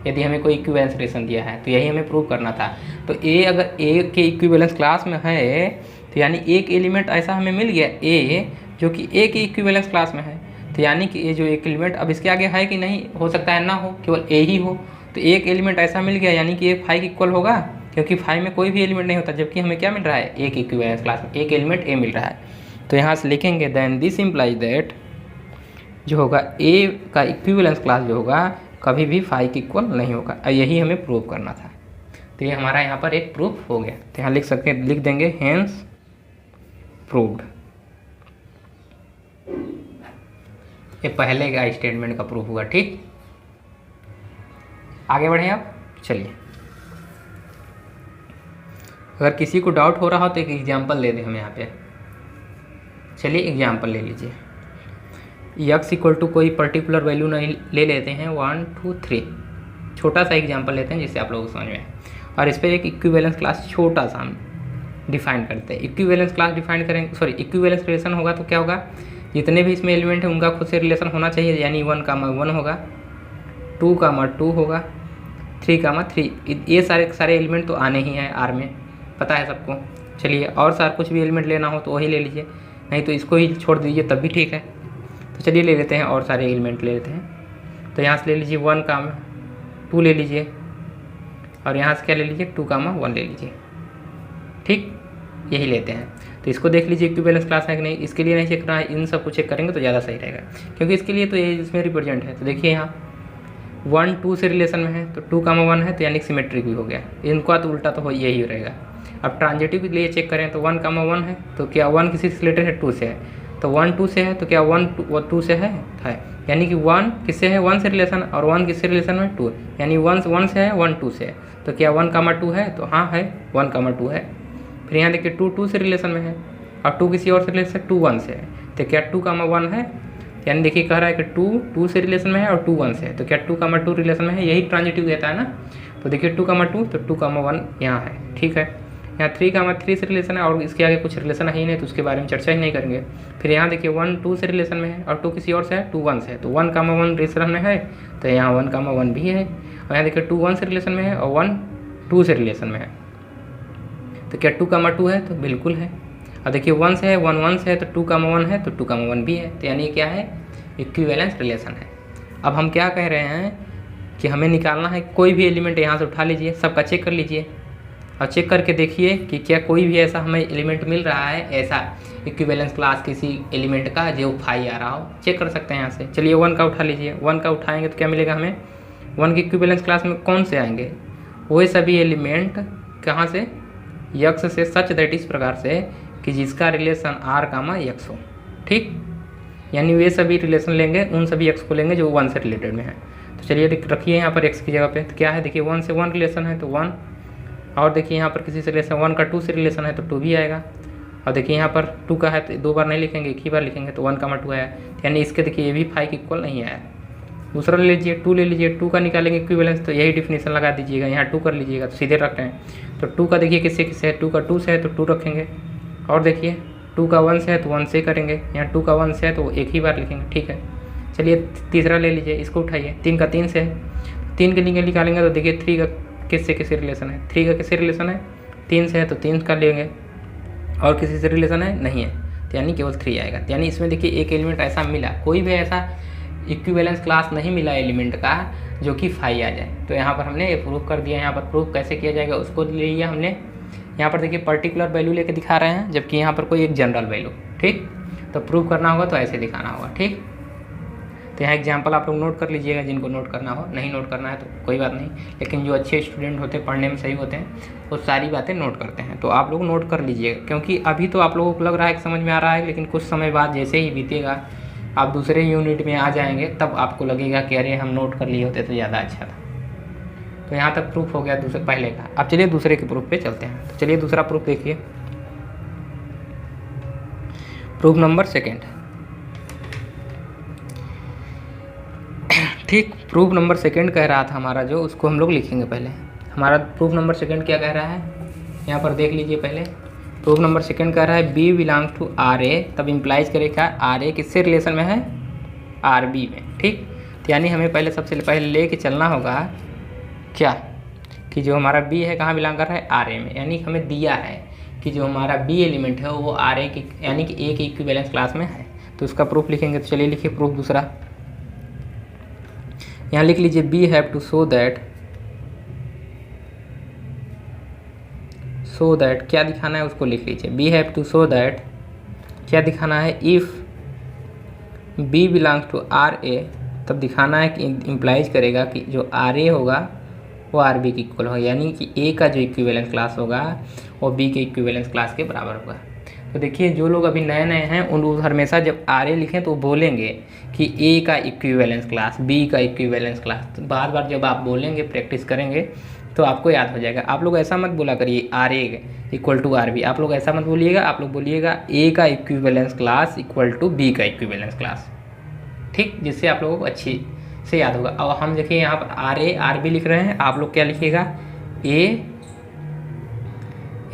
यदि हमें कोई इक्विवेलेंस रिलेशन दिया है तो यही हमें प्रूव करना था। तो ए अगर ए के इक्विवेलेंस क्लास में है तो यानी एक एलिमेंट ऐसा हमें मिल गया ए जो कि ए के इक्विवेलेंस क्लास में है, तो यानी कि ये जो एक एलिमेंट अब इसके आगे है कि नहीं, हो सकता है ना हो, केवल ए ही हो। तो एक एलिमेंट ऐसा मिल गया यानी कि ये फाई के इक्वल होगा, क्योंकि फाई में कोई भी एलिमेंट नहीं होता, जबकि हमें क्या मिल रहा है, एक इक्विवेलेंस क्लास में एक एलिमेंट ए मिल रहा है। तो यहाँ से लिखेंगे देन दिस इम्प्लाइज दैट जो होगा ए का इक्विवेलेंस क्लास जो होगा कभी भी फाई के इक्वल नहीं होगा। यही हमें प्रूव करना था। तो ये हमारा यहाँ पर एक प्रूफ हो गया। तो यहाँ लिख सकते हैं, लिख देंगे हेंस प्रूव्ड। ये पहले का स्टेटमेंट का प्रूफ हुआ। ठीक, आगे बढ़े आप। चलिए, अगर किसी को डाउट हो रहा हो तो एक एग्जांपल ले दें हम यहाँ पे। चलिए एग्जांपल ले लीजिए। यक्स इक्वल टू कोई पर्टिकुलर वैल्यू नहीं ले लेते हैं, 1 2 3, छोटा सा एग्जांपल लेते हैं जिससे आप लोगों को समझ में आए। और इस पर एक इक्विवेलेंस क्लास छोटा सा हम डिफाइन करते हैं। इक्विवेलेंस क्लास डिफाइन करेंगे, सॉरी इक्विवेलेंस रिलेशन होगा तो क्या होगा, जितने भी इसमें एलिमेंट है उनका खुद से रिलेशन होना चाहिए। यानी 1, 1 होगा, 2, 2 होगा, 3, 3। ये सारे एलिमेंट तो आने ही हैं आर में, पता है सबको। चलिए, और सारा कुछ भी एलिमेंट लेना हो तो वही ले लीजिए, नहीं तो इसको ही छोड़ दीजिए तब भी ठीक है। तो चलिए ले लेते हैं और सारे एलिमेंट ले लेते हैं। तो यहाँ से ले लीजिए 1, 2 ले लीजिए, और यहाँ से क्या ले लीजिए 2, 1 ले लीजिए। ठीक, यही लेते हैं। तो इसको देख लीजिए इक्विवेलेंस क्लास है कि नहीं। इसके लिए नहीं चेक करना है, इन सब को चेक करेंगे तो ज़्यादा सही रहेगा, क्योंकि इसके लिए तो ये इसमें रिप्रेजेंट है। तो देखिए यहाँ 1 2 से रिलेशन में है, तो 2, 1 है, तो यानी सिमेट्रिक भी हो गया। इनका तो उल्टा तो हो यही रहेगा। अब ट्रांजिटिव के लिए चेक करें तो 1, 1 है, तो क्या 1 किसी से रिलेटेड है, 2 से है। तो 1 2 से है, तो क्या 1 2 से है। यानी कि 1 किससे है, 1 से रिलेशन, और 1 किससे रिलेशन में, 2। यानी 1 से है, 1 2 से है। तो क्या 1, 2 है, तो हाँ है, 1, 2 है। फिर यहाँ देखिए 2 2 से रिलेशन में है, और 2 किसी और से रिलेशन, 2 1 से है। तो क्या 2, 1 है, यानी देखिए कह रहा है कि 2 2 से रिलेशन में है और 2 1 से है। तो क्या 2, 2 रिलेशन में है, यही ट्रांजिटिव देता है ना। तो देखिए 2, 2, तो 2, 1 यहाँ है। ठीक है, यहाँ 3, 3 से रिलेशन है, और इसके आगे कुछ रिलेशन है ही नहीं, तो उसके बारे में चर्चा ही नहीं करेंगे। फिर यहाँ देखिए 1 2 से रिलेशन में है, और 2 किसी और से है, 2 1 से है। तो 1, 1 रिलेशन में है, तो यहाँ 1, 1 भी है। और यहाँ देखिए 2 1 से रिलेशन में है, और 1 2 से रिलेशन में है। तो क्या 2, 2 है, तो बिल्कुल है। और देखिए 1 से है, 1 1 से है, तो 2, 1 है, तो 2, 1 भी है। तो यानी क्या है, इक्विवेलेंस रिलेशन है। अब हम क्या कह रहे हैं कि हमें निकालना है, कोई भी एलिमेंट यहाँ से उठा लीजिए, सबका चेक कर लीजिए, और चेक करके देखिए कि क्या कोई भी ऐसा हमें एलिमेंट मिल रहा है, ऐसा इक्विवेलेंस क्लास किसी एलिमेंट का जो फाई आ रहा हो। चेक कर सकते हैं यहाँ से। चलिए 1 का उठा लीजिए। 1 का उठाएंगे तो क्या मिलेगा हमें, 1 की इक्विवेलेंस क्लास में कौन से आएंगे, वही सभी एलिमेंट कहाँ से, यक्स से, सच दैट इस प्रकार से कि जिसका रिलेशन आर, यक्स हो। ठीक, यानी वे सभी रिलेशन लेंगे, उन सभी एक्स को लेंगे जो 1 से रिलेटेड में है। तो चलिए रखिए यहाँ पर एक्स की जगह पे। तो क्या है, देखिए 1 से 1 रिलेशन है, तो 1। और देखिए यहाँ पर किसी से रिलेशन 1 का 2 से रिलेशन है, तो 2 भी आएगा। और देखिए यहाँ पर 2 का है, तो 2 बार नहीं लिखेंगे, एक ही बार लिखेंगे। तो 1, 2 आया, यानी इसके देखिए ये भी फाई के इक्वल नहीं आया। दूसरा ले लीजिए, 2 ले लीजिए। 2 का निकालेंगे इक्विवेलेंस, तो यही डिफिनेशन लगा दीजिएगा, यहाँ 2 कर लीजिएगा, तो सीधे रख रहे हैं। तो 2 का देखिए किससे किससे है, 2 का 2 से है, तो 2 रखेंगे। और देखिए 2 का 1 से है, तो 1 से करेंगे। यहाँ 2 का 1 से है, तो एक ही बार लिखेंगे। ठीक है, चलिए तीसरा ले लीजिए, इसको उठाइए। 3 का 3 से है, 3 के लिए निकालेंगे, तो देखिए 3 का किससे किससे रिलेशन है, 3 का किससे रिलेशन है, 3 से है, तो 3 का लेंगे। और किसी से रिलेशन है, नहीं है, तो यानी केवल 3 आएगा। तो यानी इसमें देखिए एक एलिमेंट ऐसा मिला, कोई भी ऐसा इक्विवेलेंस क्लास नहीं मिला एलिमेंट का जो कि फाई आ जाए। तो यहाँ पर हमने ये प्रूफ कर दिया। यहाँ पर प्रूफ कैसे किया जाएगा उसको ले लिया हमने। यहाँ पर देखिए पर्टिकुलर वैल्यू लेके दिखा रहे हैं, जबकि यहाँ पर कोई एक जनरल वैल्यू। ठीक, तो प्रूफ करना होगा तो ऐसे दिखाना होगा। ठीक, तो यहाँ एग्जांपल आप लोग नोट कर लीजिएगा, जिनको नोट करना हो। नहीं नोट करना है तो कोई बात नहीं, लेकिन जो अच्छे स्टूडेंट होते हैं, पढ़ने में सही होते हैं, वो सारी बातें नोट करते हैं। तो आप लोग नोट कर लीजिएगा, क्योंकि अभी तो आप लोगों को लग रहा है कि समझ में आ रहा है, लेकिन कुछ समय बाद जैसे ही बीतेगा, आप दूसरे यूनिट में आ जाएंगे, तब आपको लगेगा कि अरे हम नोट कर लिए होते तो ज़्यादा अच्छा था। तो यहाँ तक प्रूफ हो गया दूसरे पहले का। अब चलिए दूसरे के प्रूफ पे चलते हैं। तो चलिए दूसरा प्रूफ देखिए, प्रूफ नंबर 2। ठीक, प्रूफ नंबर 2 कह रहा था हमारा जो, उसको हम लोग लिखेंगे पहले। हमारा प्रूफ नंबर 2 क्या कह रहा है, यहाँ पर देख लीजिए पहले। प्रूफ नंबर 2 कह रहा है B belongs to R A, तब इम्प्लाइज करेगा आर ए किससे रिलेशन में है, आर बी में। ठीक, तो यानी हमें पहले सबसे पहले ले के चलना होगा क्या, कि जो हमारा बी है कहाँ बिलोंग कर रहा है, आर ए में। यानी हमें दिया है कि जो हमारा बी एलिमेंट है वो आर ए की, यानी कि ए की इक्विवेलेंस क्लास में है। तो उसका प्रूफ लिखेंगे। तो चलिए लिखिए प्रूफ दूसरा। यहाँ लिख लीजिए we have to show that क्या दिखाना है उसको लिख लीजिए। We have to show that क्या दिखाना है, if B belongs to R A, तब दिखाना है कि इम्प्लाइज करेगा कि जो आर ए होगा वो आर बी के इक्वल हो, यानी कि ए का जो इक्विवेलेंस क्लास होगा वो बी के इक्विवेलेंस क्लास के बराबर होगा। तो देखिए जो लोग अभी नए नए हैं उन लोग हमेशा जब आर ए लिखें तो बोलेंगे कि ए का इक्विवेलेंस क्लास, बी का इक्विवेलेंस क्लास। तो बार बार जब आप बोलेंगे, प्रैक्टिस करेंगे तो आपको याद हो जाएगा। आप लोग ऐसा मत बोला करिए R A equal to R B, आप लोग ऐसा मत बोलिएगा, आप लोग बोलिएगा ए का equivalence class equal to B का इक्विवेलेंस क्लास, ठीक, जिससे आप लोगों को अच्छी से याद होगा। और हम देखिए यहाँ पर आर ए आर बी लिख रहे हैं, आप लोग क्या लिखिएगा,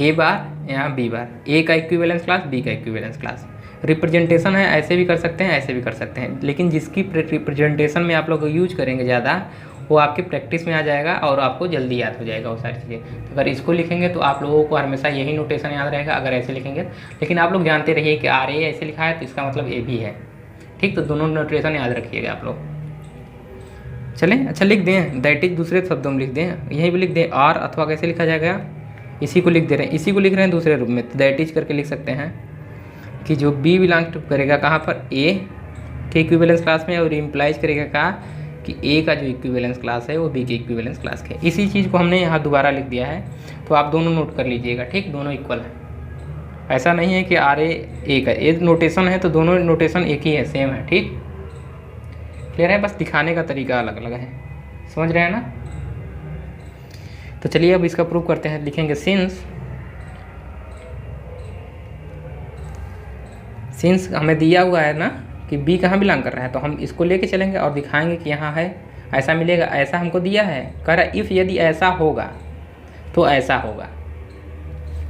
ए बार यहाँ बी बार, ए का इक्विवेलेंस क्लास बी का इक्विवेलेंस क्लास। रिप्रेजेंटेशन है, ऐसे भी कर सकते हैं, ऐसे भी कर सकते हैं, लेकिन जिसकी रिप्रेजेंटेशन में आप लोग यूज करेंगे ज़्यादा वो आपके प्रैक्टिस में आ जाएगा और आपको जल्दी याद हो जाएगा वो सारी चीज़ें। तो अगर इसको लिखेंगे तो आप लोगों को हमेशा यही नोटेशन याद रहेगा, अगर ऐसे लिखेंगे। लेकिन आप लोग जानते रहिए कि आर ए ऐसे लिखा है तो इसका मतलब ए भी है, ठीक। तो दोनों नोटेशन याद रखिएगा आप लोग। चलें, अच्छा लिख दें, दैट इज दूसरे शब्दों में लिख दें, यहीं भी लिख दें आर, अथवा कैसे लिखा जाएगा, इसी को लिख दे रहे हैं, इसी को लिख रहे हैं दूसरे रूप में, तो दैट इज करके लिख सकते हैं कि जो बी बिलोंग टू करेगा कहाँ पर, ए के इक्विवेलेंस क्लास में, और इम्प्लाइज करेगा कहा कि ए का जो इक्विवेलेंस क्लास है वो बी के इक्विवेलेंस क्लास के। इसी चीज़ को हमने यहाँ दोबारा लिख दिया है, तो आप दोनों नोट कर लीजिएगा, ठीक, दोनों इक्वल है। ऐसा नहीं है कि आर ए का ए नोटेशन है तो दोनों नोटेशन एक ही है, सेम है, ठीक, क्लियर है, बस दिखाने का तरीका अलग अलग है, समझ रहे हैं ना। तो चलिए अब इसका प्रूफ करते हैं, लिखेंगे सिंस हमें दिया हुआ है ना कि बी कहाँ बिलोंग कर रहा है, तो हम इसको लेके चलेंगे और दिखाएंगे कि यहाँ है, ऐसा मिलेगा, ऐसा हमको दिया है। कह रहा है इफ़ यदि ऐसा होगा तो ऐसा होगा,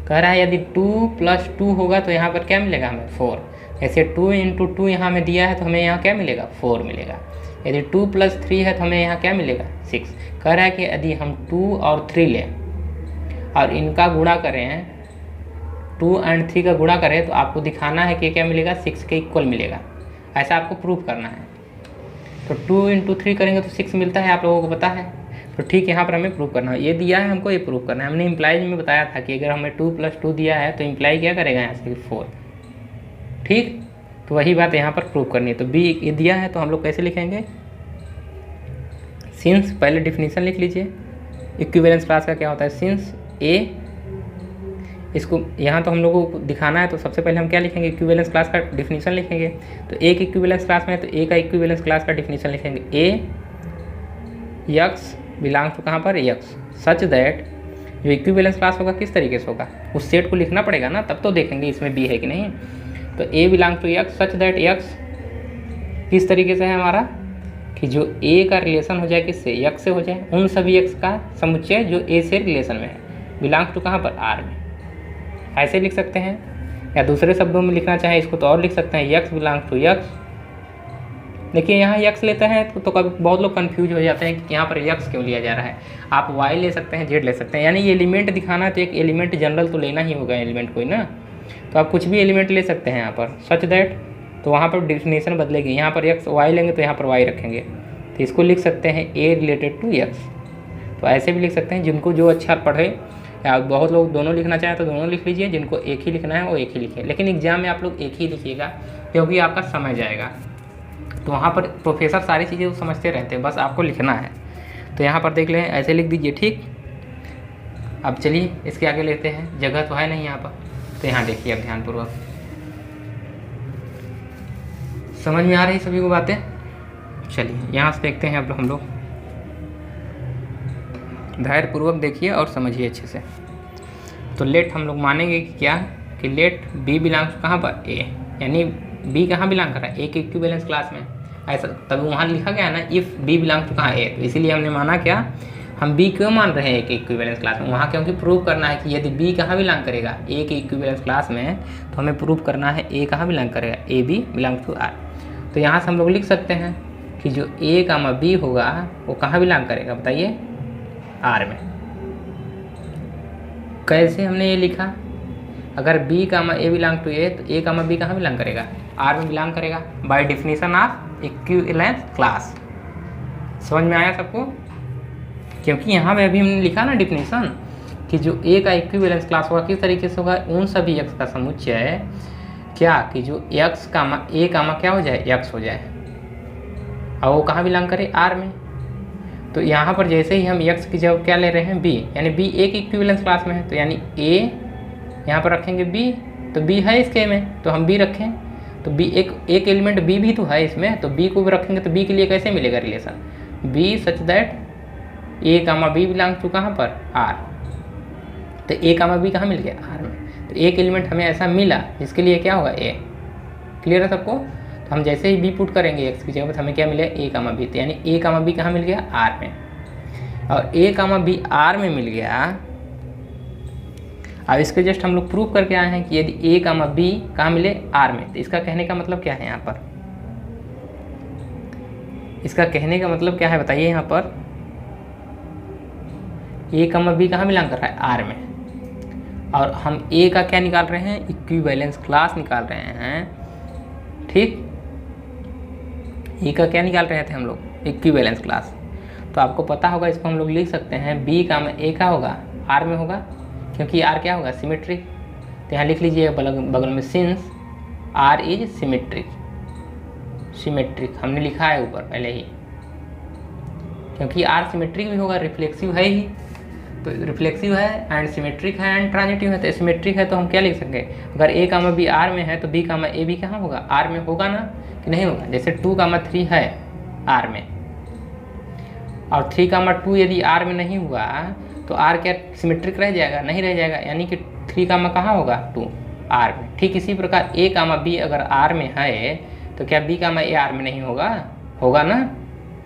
कह रहा है यदि 2 + 2 होगा तो यहाँ पर क्या मिलेगा हमें, 4। ऐसे 2 × 2 यहाँ हमें दिया है तो हमें यहाँ क्या मिलेगा, 4 मिलेगा। यदि 2 + 3 है तो हमें यहाँ क्या मिलेगा, 6। कह रहा है कि यदि हम 2 और 3 लें और इनका गुणा करें, 2 और 3 का गुणा करें, तो आपको दिखाना है कि क्या मिलेगा, 6 के इक्वल मिलेगा, ऐसा आपको प्रूफ करना है। तो 2 × 3 करेंगे तो 6 मिलता है, आप लोगों को पता है। तो ठीक, यहाँ पर हमें प्रूफ करना है, ये दिया है हमको, ये प्रूफ करना है। हमने इम्प्लाइज में बताया था कि अगर हमें 2 + 2 दिया है तो इम्प्लाई क्या करेगा यहाँ से, 4, ठीक। तो वही बात यहाँ पर प्रूफ करनी है। तो बी ये दिया है तो हम लोग कैसे लिखेंगे, सिंस, पहले डिफिनीशन लिख लीजिए इक्विवेलेंस क्लास का क्या होता है, सिंस ए, इसको यहाँ तो हम लोगों को दिखाना है तो सबसे पहले हम क्या लिखेंगे, इक्विवेलेंस क्लास का डिफिनीशन लिखेंगे। तो ए की इक्विवेलेंस क्लास में है तो ए का इक्विवेलेंस क्लास का डिफिनीशन लिखेंगे, ए यक्स बिलोंग्स टू कहाँ पर, यक्स, सच दैट, जो इक्विवेलेंस क्लास होगा किस तरीके से होगा, उस सेट को लिखना पड़ेगा ना, तब तो देखेंगे इसमें बी है कि नहीं। तो A belong to X such that X किस तरीके से है हमारा, कि जो ए का रिलेशन हो जाए किससे, यक्स से हो जाए, उन सभी यक्स का समुच्चय जो ए से रिलेशन में है, बिलोंग्स टू कहाँ पर, आर में, ऐसे लिख सकते हैं। या दूसरे शब्दों में लिखना चाहें इसको तो और लिख सकते हैं, यक्स बिलोंग्स टू यक्स। देखिए यहाँ यक्स लेते हैं तो कभी बहुत लोग कंफ्यूज हो जाते हैं कि यहाँ पर यक्स क्यों लिया जा रहा है। आप वाई ले सकते हैं, जेड ले सकते हैं, यानी ये एलिमेंट दिखाना है तो एक एलिमेंट जनरल तो लेना ही होगा, एलिमेंट कोई ना, तो आप कुछ भी एलिमेंट ले सकते हैं यहाँ पर, सच दैट, तो वहाँ पर डेफिनेशन बदलेगी, यहाँ पर एक्स वाई लेंगे तो यहाँ पर वाई रखेंगे, तो इसको लिख सकते हैं ए रिलेटेड टू एक्स। तो ऐसे भी लिख सकते हैं, जिनको जो अच्छा पढ़े, या बहुत लोग दोनों लिखना चाहें तो दोनों लिख लीजिए, जिनको एक ही लिखना है वो एक ही लिखिए, लेकिन एग्जाम में आप लोग एक ही लिखिएगा क्योंकि आपका समय जाएगा। तो वहाँ पर प्रोफेसर सारी चीज़ें समझते रहते हैं, बस आपको लिखना है। तो यहाँ पर देख लें, ऐसे लिख दीजिए, ठीक। अब चलिए इसके आगे लेते हैं, जगह तो है नहीं यहाँ पर, तो यहाँ देखिए अब ध्यानपूर्वक, समझ में आ रही सभी को बातें। चलिए यहाँ से देखते हैं अब हम लोग, धैर्यपूर्वक देखिए और समझिए अच्छे से। तो लेट हम लोग मानेंगे कि क्या, कि लेट बी बिलोंग्स कहाँ पर, ए, यानी बी कहाँ बिलोंग कर रहा है, ए के इक्विवेलेंस क्लास में, ऐसा तभी वहाँ लिखा गया ना, इफ़ बी बिलोंग्स टू कहाँ, ए, तो इसीलिए हमने माना क्या, हम बी क्यों मान रहे हैं ए के इक्विवेलेंस क्लास में, वहाँ क्योंकि प्रूव करना है कि यदि बी कहाँ बिलोंग करेगा, ए के इक्विवेलेंस क्लास में, तो हमें प्रूव करना है ए कहाँ बिलोंग करेगा, A B belongs to R. तो यहाँ से हम लोग लिख सकते हैं कि जो ए कामा बी होगा वो कहाँ बिलोंग करेगा, बताइए, आर में। कैसे हमने ये लिखा, अगर B comma A belong to A, तो ए कामा बी कहाँ बिलोंग करेगा, आर में बिलोंग करेगा, by definition of equivalence class. समझ में आया सबको, क्योंकि यहाँ पे अभी हमने लिखा ना डिफिनीशन कि जो ए का इक्विवेलेंस क्लास होगा किस तरीके से होगा, उन सभी एक्स का समुच्चय क्या कि जो x कामा a कामा क्या हो जाए, x हो जाए, और वो कहाँ बिलोंग करे, R में। तो यहाँ पर जैसे ही हम x की जगह क्या ले रहे हैं, b, यानी b a की इक्विवेलेंस क्लास में है, तो यानी a यहाँ पर रखेंगे b, तो b है इसके में, तो हम b रखें, तो b एक एलिमेंट b भी तो है इसमें, तो b को भी रखेंगे, तो b के लिए कैसे मिलेगा relation, b such that a comma b belong to कहाँ पर, R। तो a कामा b कहाँ मिल गया, R में। तो एक एलिमेंट हमें ऐसा मिला जिसके लिए क्या होगा, a। क्लियर है सबको। तो हम जैसे ही b पुट करेंगे x की जगह पर, हमें क्या मिलेगा, a कामा b, तो यानी a कामा b कहाँ मिल गया, R में। और a कामा b R में मिल गया। अब इसके जस्ट हम लोग प्रूव करके आए हैं कि यदि a कामा b कहाँ मिले, R में। तो इसका कहने का मतलब क्या है, यहाँ पर इसका कहने का मतलब क्या है बताइए। यहाँ पर a कामा b कहाँ बिलोंग कर रहा है, R में, और हम a का क्या निकाल रहे हैं, इक्विवेलेंस क्लास निकाल रहे हैं। ठीक, a का क्या निकाल रहे थे हम लोग, इक्विवेलेंस क्लास। तो आपको पता होगा, इसको हम लोग लिख सकते हैं b कामा a का होगा, R में होगा, क्योंकि R क्या होगा, सिमेट्रिक। तो यहाँ लिख लीजिए बगल में, since R is symmetric. Symmetric हमने लिखा है ऊपर पहले ही, क्योंकि R सिमेट्रिक भी होगा, रिफ्लेक्सिव है ही, तो रिफ्लेक्सिव है एंड सिमेट्रिक है एंड ट्रांजिटिव है। तो सिमेट्रिक है तो हम क्या लिख सकते हैं, अगर a कामा b R में है तो b कामा a भी कहाँ होगा, R में होगा ना, कि नहीं होगा। जैसे 2 कामा 3 है R में, और 3 कामा 2 यदि R में नहीं हुआ तो R क्या सिमेट्रिक रह जाएगा, नहीं रह जाएगा, यानी कि 3 कामा कहाँ होगा, 2 R में। ठीक इसी प्रकार a कामा b अगर R में है तो क्या b कामा a R में नहीं होगा, होगा ना।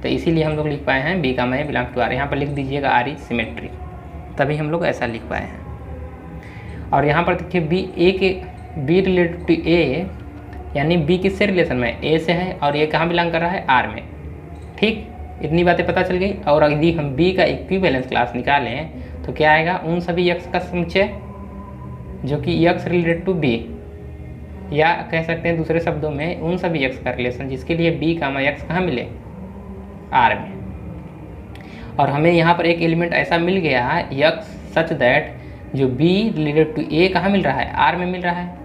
तो इसीलिए हम लोग लिख पाए हैं b comma a belong to R। यहाँ पर लिख दीजिएगा R इज सिमेट्रिक, तभी हम लोग ऐसा लिख पाए हैं। और यहाँ पर देखिए b रिलेटेड टू a, यानी b किससे रिलेशन में, a से है, और ये कहाँ बिलोंग कर रहा है, R में। ठीक, इतनी बातें पता चल गई। और यदि हम b का इक्विवेलेंस क्लास निकालें तो क्या आएगा, उन सभी x का समुच्चय जो कि x रिलेटेड टू b, या कह सकते हैं दूसरे शब्दों में उन सभी x का रिलेशन जिसके लिए b कामा x कहाँ मिले, R में। और हमें यहाँ पर एक एलिमेंट ऐसा मिल गया x सच दैट जो b रिलेटेड टू a कहाँ मिल रहा है, R में मिल रहा है।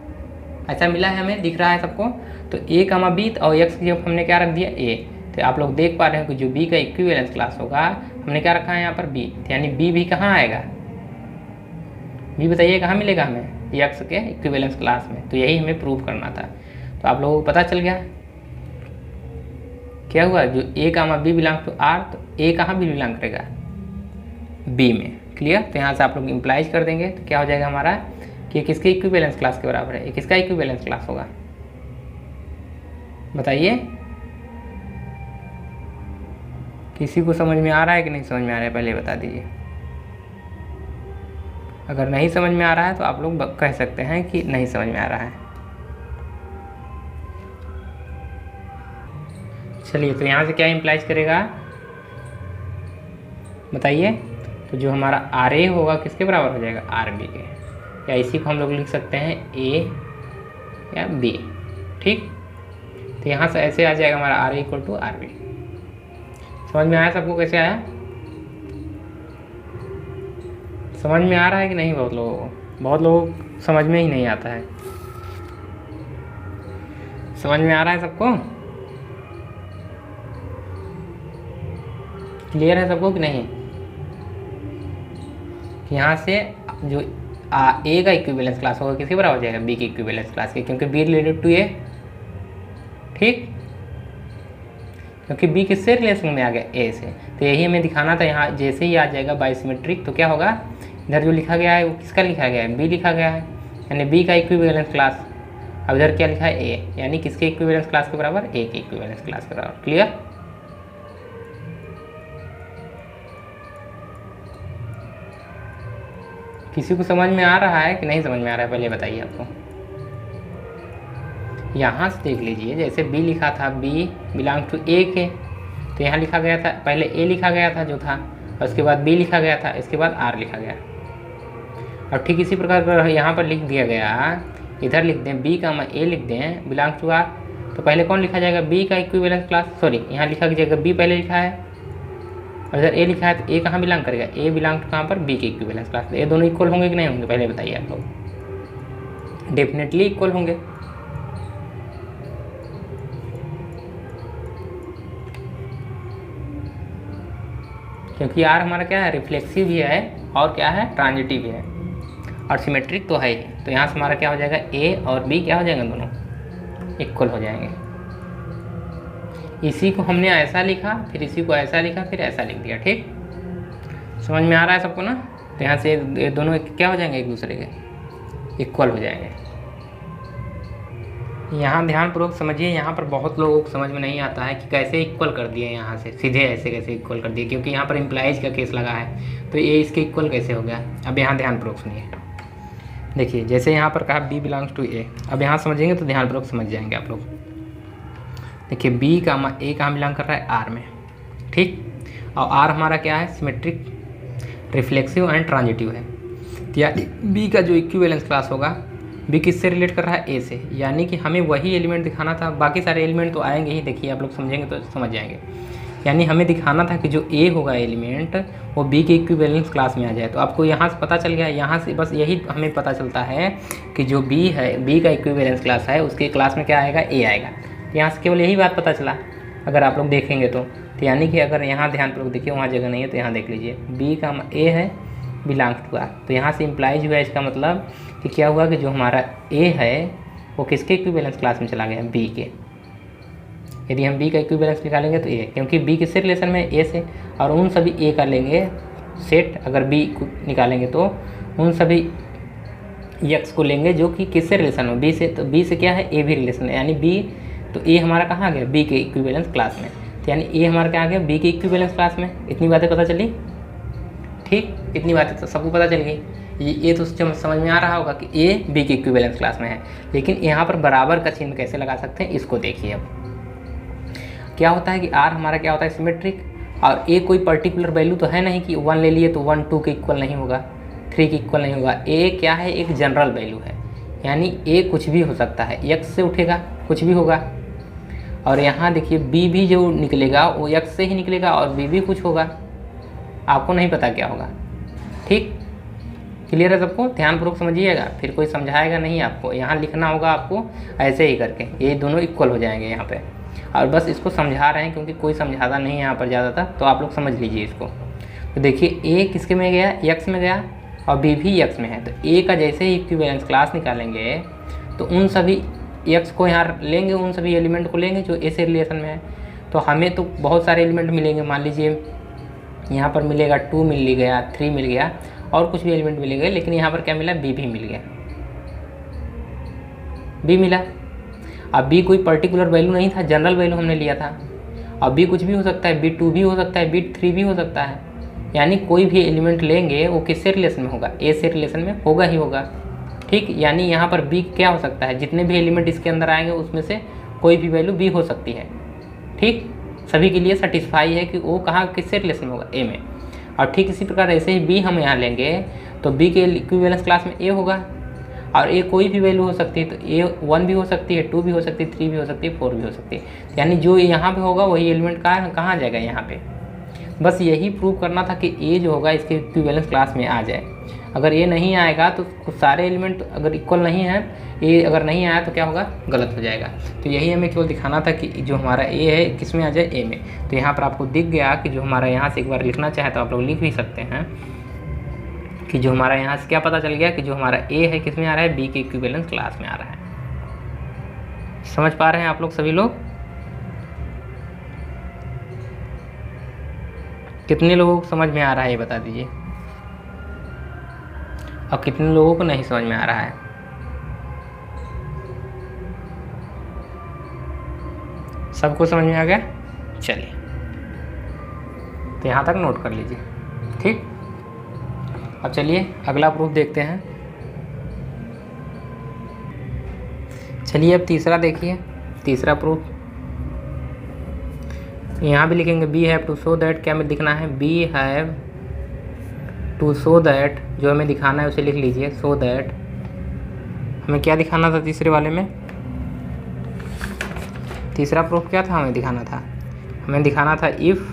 ऐसा मिला है, हमें दिख रहा है सबको। तो a कामा b और x की जब हमने क्या रख दिया, a। तो आप लोग देख पा रहे हैं कि जो b का इक्विवेलेंस क्लास होगा, हमने क्या रखा है यहाँ पर, b। तो यानी b भी कहाँ आएगा, b बताइए कहाँ मिलेगा हमें, x के इक्विवेलेंस क्लास में। तो यही हमें प्रूव करना था। तो आप लोगों को पता चल गया क्या हुआ, जो a comma b belong to R, तो a कहाँ भी बिलोंग करेगा, b में। क्लियर। तो यहाँ से आप लोग इम्प्लाइज कर देंगे तो क्या हो जाएगा हमारा, कि किसके इक्विवेलेंस क्लास के बराबर है, किसका इक्विवेलेंस क्लास होगा, बताइए। किसी को समझ में आ रहा है कि नहीं समझ में आ रहा है, पहले बता दीजिए। अगर नहीं समझ में आ रहा है तो आप लोग कह सकते हैं कि नहीं समझ में आ रहा है। चलिए, तो यहाँ से क्या इम्प्लाइज करेगा बताइए। तो जो हमारा RA होगा किसके बराबर हो जाएगा, RB के, या इसी को हम लोग लिख सकते हैं A या B। ठीक, तो यहाँ से ऐसे आ जाएगा हमारा RA इक्वल टू RB। समझ में आया सबको, कैसे आया, समझ में आ रहा है कि नहीं। बहुत लोगों को समझ में ही नहीं आता है। समझ में आ रहा है सबको, क्लियर है सबको कि नहीं। यहाँ से जो A का इक्विवेलेंस क्लास होगा किसके बराबर हो जाएगा, B की इक्विवेलेंस क्लास के, क्योंकि B रिलेटेड टू A। ठीक, क्योंकि B किससे रिलेशन में आ गया, A से। तो यही हमें दिखाना था। यहाँ जैसे ही आ जाएगा बाइसिमेट्रिक, तो क्या होगा, इधर जो लिखा गया है वो किसका लिखा गया है, B लिखा गया है, यानी B का इक्विवेलेंस क्लास। अब इधर क्या लिखा है, A, यानी किसके इक्विवेलेंस क्लास के बराबर, A के इक्विवेलेंस क्लास के बराबर। क्लियर। किसी को समझ में आ रहा है कि नहीं समझ में आ रहा है, पहले बताइए आपको। यहाँ से देख लीजिए, जैसे B लिखा था, B बिलोंग टू A के, तो यहाँ लिखा गया था, पहले A लिखा गया था जो था, और उसके बाद B लिखा गया था, इसके बाद R लिखा गया। और ठीक इसी प्रकार यहाँ पर लिख दिया गया, इधर लिख दें B कामा A लिख दें बिलोंग टू R। तो पहले कौन लिखा जाएगा, B का इक्विवेलेंस क्लास, सॉरी यहाँ लिखा जाएगा B पहले लिखा है, और इधर A लिखा है, तो A कहाँ बिलोंग करेगा, A बिलोंग टू कहाँ पर, B के इक्विवेलेंस क्लास। ये दोनों इक्वल होंगे कि नहीं होंगे, पहले बताइए आप लोग। डेफिनेटली इक्वल होंगे। क्योंकि आर हमारा क्या है, रिफ्लेक्सिव भी है और क्या है, ट्रांजिटिव भी है और सिमेट्रिक तो है ही। तो यहाँ से हमारा क्या हो जाएगा, ए और बी क्या हो जाएंगे, दोनों इक्वल हो जाएंगे। इसी को हमने ऐसा लिखा, फिर इसी को ऐसा लिखा, फिर ऐसा लिख दिया। ठीक, समझ में आ रहा है सबको ना। तो यहाँ से ये दोनों क्या हो जाएंगे, एक दूसरे के इक्वल हो जाएंगे। यहाँ ध्यानपूर्वक समझिए, यहाँ पर बहुत लोगों को समझ में नहीं आता है कि कैसे इक्वल कर दिए, यहाँ से सीधे ऐसे कैसे इक्वल कर दिए, क्योंकि यहाँ पर इम्प्लाइज का केस लगा है। तो ये इसके इक्वल कैसे हो गया। अब यहाँ ध्यानपूर्वक सुनिए, देखिए जैसे यहाँ पर कहा बी बिलोंग्स टू ए। अब यहाँ समझेंगे तो ध्यानपूर्वक समझ जाएंगे आप लोग। देखिए बी का ए कहाँ बिलोंग कर रहा है, आर में। ठीक, और आर हमारा क्या है, सिमेट्रिक, रिफ्लेक्सिव एंड ट्रांजिटिव है। तो यानी बी का जो इक्विवेलेंस क्लास होगा, बी किससे रिलेट कर रहा है, ए से। यानी कि हमें वही एलिमेंट दिखाना था, बाकी सारे एलिमेंट तो आएंगे ही, देखिए आप लोग समझेंगे तो समझ जाएंगे। यानी हमें दिखाना था कि जो ए होगा एलिमेंट वो बी के इक्विवेलेंस क्लास में आ जाए। तो आपको यहाँ से पता चल गया, यहाँ से बस यही हमें पता चलता है कि जो बी है, बी का इक्विवेलेंस क्लास है, उसके क्लास में क्या आएगा, ए आएगा। यहाँ से केवल यही बात पता चला अगर आप लोग देखेंगे तो। यानी कि अगर यहाँ ध्यानपूर्वक देखिए, वहाँ जगह नहीं है तो यहाँ देख लीजिए, बी का ए है बिलोंग्स टू आर। तो यहाँ से इम्प्लाइज हुआ, इसका मतलब कि क्या हुआ कि जो हमारा ए है वो किसके इक्विवेलेंस क्लास में चला गया, बी के। यदि हम बी का इक्विवेलेंस निकालेंगे तो ए, क्योंकि बी किससे रिलेशन में, ए से। और उन सभी ए का लेंगे सेट, अगर बी को निकालेंगे तो उन सभी एक्स को लेंगे जो कि किससे रिलेशन हो, बी से। तो बी से क्या है, ए भी रिलेशन है, यानी बी, तो ए हमारा कहाँ आ गया, बी के इक्विवेलेंस क्लास में। तो यानी ए हमारा क्या आ गया, बी के इक्विवेलेंस क्लास में। इतनी बातें पता चली। ठीक, इतनी बातें तो सबको पता चल गई। ये तो समझ में आ रहा होगा कि ए बी के इक्विवेलेंस क्लास में है। लेकिन यहाँ पर बराबर का चिन्ह कैसे लगा सकते हैं, इसको देखिए। अब क्या होता है कि आर हमारा क्या होता है, सिमेट्रिक, और ए कोई पर्टिकुलर वैल्यू तो है नहीं कि 1 ले लिए तो 1 2 के इक्वल नहीं होगा, 3 के इक्वल नहीं होगा। ए क्या है, एक जनरल वैल्यू है, यानी ए कुछ भी हो सकता है, एक्स से उठेगा कुछ भी होगा। और यहाँ देखिए बी भी जो निकलेगा वो एक्स से ही निकलेगा और बी भी कुछ होगा, आपको नहीं पता क्या होगा। ठीक, क्लियर है सबको, ध्यानपूर्वक समझिएगा, फिर कोई समझाएगा नहीं आपको, यहाँ लिखना होगा आपको ऐसे ही करके, ये दोनों इक्वल हो जाएंगे यहाँ पे। और बस इसको समझा रहे हैं क्योंकि कोई समझाता नहीं है यहाँ पर ज़्यादातर, तो आप लोग समझ लीजिए इसको। तो देखिए ए किसके में गया, एक्स में गया, और बी भी एक्स में है। तो ए का जैसे ही इक्विवेलेंस क्लास निकालेंगे तो उन सभी एक्स को यहाँ लेंगे, उन सभी एलिमेंट को लेंगे जो ए से रिलेशन में है। तो हमें तो बहुत सारे एलिमेंट मिलेंगे, मान लीजिए यहाँ पर मिलेगा 2 मिल गया, 3 मिल गया, और कुछ भी एलिमेंट मिलेंगे। लेकिन यहाँ पर क्या मिला, बी भी मिल गया, बी मिला। अब बी कोई पर्टिकुलर वैल्यू नहीं था, जनरल वैल्यू हमने लिया था। अब बी कुछ भी हो सकता है, बी 2 भी हो सकता है, बी 3 भी हो सकता है। यानी कोई भी एलिमेंट लेंगे वो किससे रिलेशन में होगा, ए से रिलेशन में होगा ही होगा। ठीक, यानी यहाँ पर बी क्या हो सकता है, जितने भी एलिमेंट इसके अंदर आएंगे उसमें से कोई भी वैल्यू बी हो सकती है। ठीक, सभी के लिए सेटिस्फाई है कि वो कहाँ किससे रिलेशन में होगा, ए में। और ठीक इसी प्रकार ऐसे ही बी हम यहाँ लेंगे तो बी के इक्विवेलेंस क्लास में ए होगा, और ए कोई भी वैल्यू हो सकती है। तो ए 1 भी हो सकती है, 2 भी हो सकती है, 3 भी हो सकती है, 4 भी हो सकती है। यानी जो यहाँ पे होगा वही एलिमेंट कहाँ जाएगा, यहाँ पे। बस यही प्रूव करना था कि ए जो होगा इसके इक्विवेलेंस क्लास में आ जाए। अगर ये नहीं आएगा तो कुछ सारे एलिमेंट अगर इक्वल नहीं है, ए अगर नहीं आया तो क्या होगा, गलत हो जाएगा। तो यही हमें केवल दिखाना था कि जो हमारा ए है किस में आ जाए, ए में। तो यहाँ पर आपको दिख गया कि जो हमारा यहाँ से एक बार लिखना चाहे तो आप लोग लिख भी सकते हैं कि जो हमारा यहाँ से क्या पता चल गया कि जो हमारा ए है किस में आ रहा है, बी के इक्विवेलेंस क्लास में आ रहा है। समझ पा रहे हैं आप लोग सभी लोग? कितने लोगों को समझ में आ रहा है ये बता दीजिए, और कितने लोगों को नहीं समझ में आ रहा है? सबको समझ में आ गया? चलिए, तो यहाँ तक नोट कर लीजिए। ठीक, अब चलिए अगला प्रूफ देखते हैं। चलिए अब तीसरा देखिए, तीसरा प्रूफ यहाँ भी लिखेंगे B have to show that. क्या हमें दिखना है, B have to show that, जो हमें दिखाना है उसे लिख लीजिए, शो दैट। हमें क्या दिखाना था तीसरे वाले में, तीसरा प्रूफ क्या था हमें दिखाना था, हमें दिखाना था if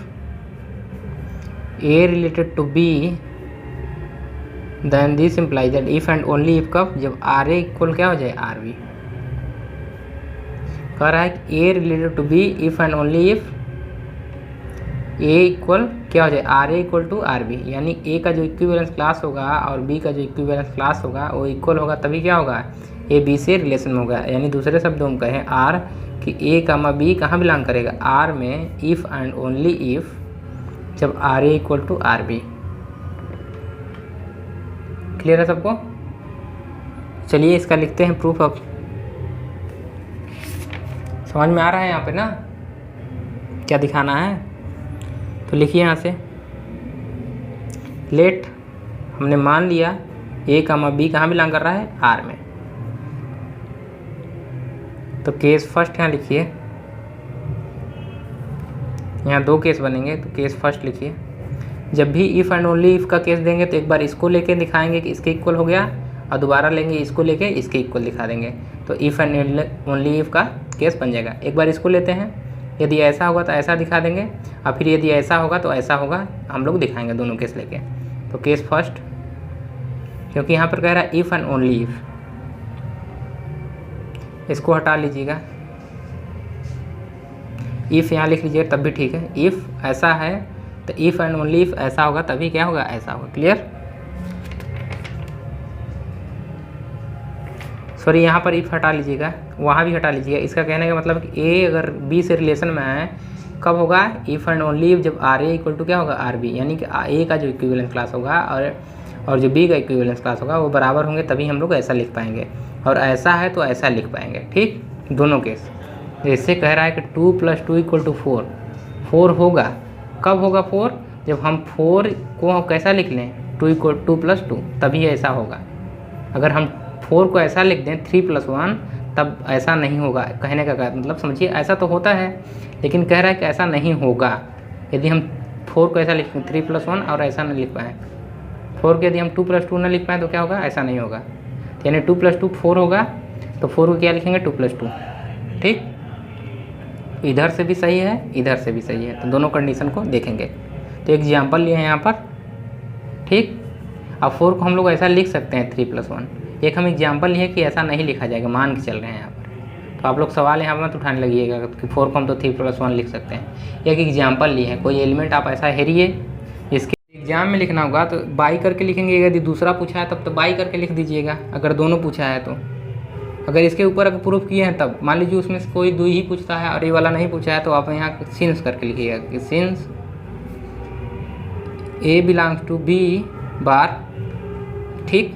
A related to B then this implies that if and only if, कब, जब आर ए इक्वल क्या हो जाए, आर बी। कह रहा है कि A related to B if and only if A equal क्या हो जाए R A equal to R B, यानी ए का जो इक्विवेलेंस क्लास होगा और बी का जो इक्विवेलेंस क्लास होगा वो इक्वल होगा, तभी क्या होगा ए बी से रिलेशन होगा। यानी दूसरे शब्दों में कहें आर कि ए कामा बी कहाँ बिलोंग करेगा, आर में, इफ़ एंड ओनली इफ़ जब R A equal to R B. Clear है सबको? चलिए इसका लिखते हैं प्रूफ। अब समझ में आ रहा है यहाँ पे ना क्या दिखाना है? तो लिखिए यहाँ से, लेट हमने मान लिया ए कामा बी कहाँ बिलोंग कर रहा है, आर में। तो केस फर्स्ट यहाँ लिखिए, यहाँ दो केस बनेंगे, तो केस फर्स्ट लिखिए। जब भी इफ़ एंड ओनली इफ़ का केस देंगे तो एक बार इसको लेके दिखाएंगे कि इसके इक्वल हो गया, और दोबारा लेंगे इसको लेके इसके इक्वल दिखा देंगे, तो इफ़ एंड ओनली इफ़ का केस बन जाएगा। एक बार इसको लेते हैं, यदि ऐसा होगा तो ऐसा दिखा देंगे, और फिर यदि ऐसा होगा तो ऐसा होगा, हम लोग दिखाएंगे दोनों केस लेके। तो केस फर्स्ट, क्योंकि यहाँ पर कह रहा है इफ़ एंड ओनली इफ़, इसको हटा लीजिएगा, इफ़ यहाँ लिख लीजिए तब भी ठीक है। इफ़ ऐसा है तो इफ़ एंड ओनली इफ़ ऐसा होगा तभी क्या होगा, ऐसा होगा। क्लियर? सॉरी, यहाँ पर इफ़ हटा लीजिएगा, वहाँ भी हटा लीजिएगा। इसका कहने का मतलब कि ए अगर बी से रिलेशन में है कब होगा, इफ़ एंड ओनली इफ जब आर ए इक्वल टू क्या होगा, आर बी, यानी कि ए का जो इक्विवेलेंस क्लास होगा और जो बी का इक्विवेलेंस क्लास होगा वो बराबर होंगे, तभी हम लोग ऐसा लिख पाएंगे, और ऐसा है तो ऐसा लिख पाएंगे। ठीक, दोनों केस। जैसे कह रहा है कि 2 + 2 = 4, 4 होगा, कब होगा 4, जब हम 4 को कैसा लिख लें, 2 + 2, तभी ऐसा होगा। अगर हम 4 को ऐसा लिख दें 3 + 1, तब ऐसा नहीं होगा। कहने का मतलब समझिए, ऐसा तो होता है लेकिन कह रहा है कि ऐसा नहीं होगा। यदि हम 4 को ऐसा लिखें 3 + 1 और ऐसा नहीं लिख पाएँ, 4 को यदि हम 2 + 2 ना लिख पाएँ तो क्या होगा, ऐसा नहीं होगा। यानी 2 + 2 4 होगा, तो 4 को क्या लिखेंगे, 2 + 2। ठीक, इधर से भी सही है, इधर से भी सही है, तो दोनों कंडीशन को देखेंगे। तो एग्जाम्पल लिए हैं यहाँ पर। ठीक, अब 4 को हम लोग ऐसा लिख सकते हैं 3 + 1। एक हम एग्जाम्पल लिए कि ऐसा नहीं लिखा जाएगा, मान के चल रहे हैं यहाँ पर। तो आप लोग सवाल यहाँ पर मत उठाने लगिएगा कि 4 को हम तो 3 + 1 लिख सकते हैं। एक एग्जाम्पल लिए हैं, कोई एलिमेंट आप ऐसा हेरिए जिसके एग्जाम में लिखना होगा तो बाई करके लिखेंगे। यदि दूसरा पूछा है तब तो बाई करके लिख दीजिएगा, अगर दोनों पूछा है तो। अगर इसके ऊपर अगर प्रूफ किए हैं तब, मान लीजिए उसमें से कोई 2 ही पूछता है और ये वाला नहीं पूछा है, तो आप यहाँ सिंस करके लिखिएगा कि since A belongs to B bar. ठीक,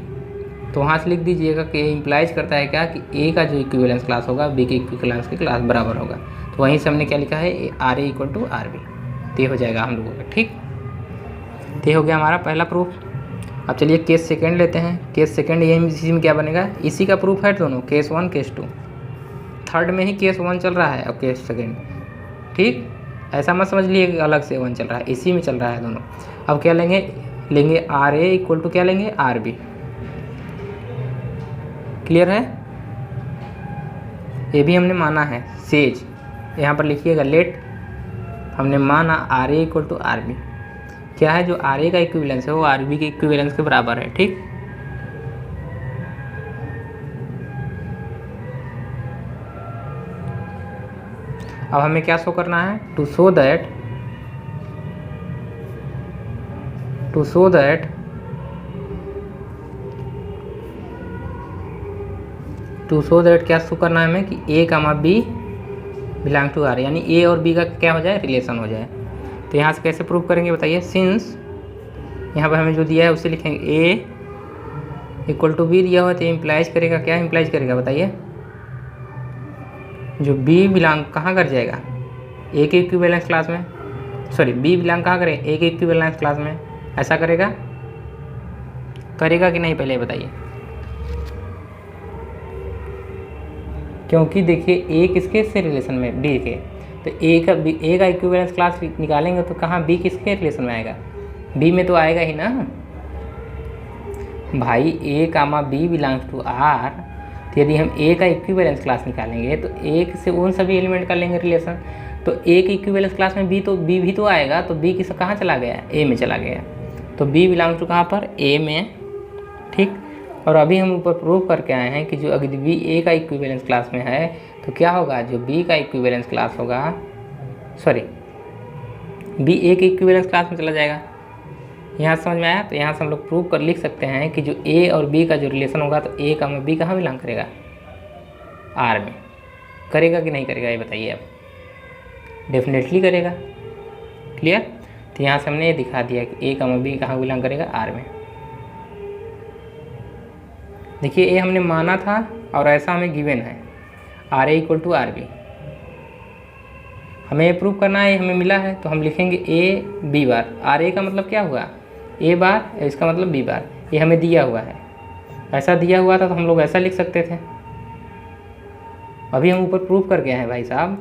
तो वहाँ से लिख दीजिएगा कि ए इम्प्लाइज करता है क्या, कि ए का जो इक्विवेलेंस क्लास होगा बी के इक्विवेलेंस की क्लास बराबर होगा। तो वहीं से हमने क्या लिखा है, R A equal to R B. तो ये हो जाएगा हम लोगों का। ठीक, तो ये हो गया हमारा पहला प्रूफ। अब चलिए केस सेकंड लेते हैं। केस सेकंड यही इसी में क्या बनेगा, इसी का प्रूफ है दोनों, केस 1 केस 2। थर्ड में ही केस 1 चल रहा है और केस सेकंड। ठीक, ऐसा मत समझ लिए कि अलग से 1 चल रहा है, इसी में चल रहा है दोनों। अब क्या लेंगे आर ए इक्वल टू क्या लेंगे, आर बी। क्लियर है? ये भी हमने माना है सेज, यहाँ पर लिखिएगा लेट हमने माना R A equal to R B. क्या है, जो आर ए का इक्विवेलेंस है वो आर बी के इक्विवेलेंस के बराबर है। ठीक, अब हमें क्या शो करना है, टू शो दैट क्या शो करना है हमें, कि A comma B belong to are, यानी ए और बी का क्या हो जाए, रिलेशन हो जाए। तो यहाँ से कैसे प्रूव करेंगे बताइए, सिंस यहाँ पर हमें जो दिया है उसे लिखेंगे ए इक्वल टू बी दिया हुआ है, तो इम्प्लाइज करेगा क्या, इम्प्लाइज करेगा बताइए, जो बी बिलोंग कहाँ कर जाएगा, ए के इक्विवेलेंस क्लास में, सॉरी बी बिलोंग कहाँ करे, ए के इक्विवेलेंस क्लास में। ऐसा करेगा कि नहीं, पहले बताइए। क्योंकि देखिए ए किसके से रिलेशन में, बी के, तो ए का इक्विवेलेंस क्लास निकालेंगे तो कहाँ, बी किसके रिलेशन में आएगा, बी में तो आएगा ही ना भाई। ए comma B belongs to R, तो यदि हम ए का इक्विवेलेंस क्लास निकालेंगे तो ए से उन सभी एलिमेंट का लेंगे रिलेशन, तो ए के इक्विवेलेंस क्लास में बी भी तो आएगा, तो बी किस कहाँ चला गया, ए में चला गया, तो बी बिलोंग्स टू कहाँ पर, ए में। ठीक, और अभी हम ऊपर प्रूव करके आए हैं कि जो अगर बी ए का इक्विवेलेंस क्लास में है तो क्या होगा, जो बी का इक्विवेलेंस क्लास होगा, सॉरी बी ए के इक्विवेलेंस क्लास में चला जाएगा। यहाँ समझ में आया? तो यहाँ से हम लोग प्रूव कर लिख सकते हैं कि जो ए और बी का जो रिलेशन होगा तो ए का बी कहाँ बिलोंग करेगा? आर में। करेगा कि नहीं करेगा ये बताइए आप? डेफिनेटली करेगा। क्लियर? तो यहाँ से हमने ये दिखा दिया कि ए का बी कहाँ बिलोंग करेगा? आर में। देखिए ए हमने माना था और ऐसा हमें गिवन है R A equal to R B. हमें ये प्रूव करना है, हमें मिला है तो हम लिखेंगे A B bar. Are A का मतलब क्या हुआ? ए बार, इसका मतलब बी बार। ये हमें दिया हुआ है, ऐसा दिया हुआ था तो हम लोग ऐसा लिख सकते थे। अभी हम ऊपर प्रूव कर गए हैं भाई साहब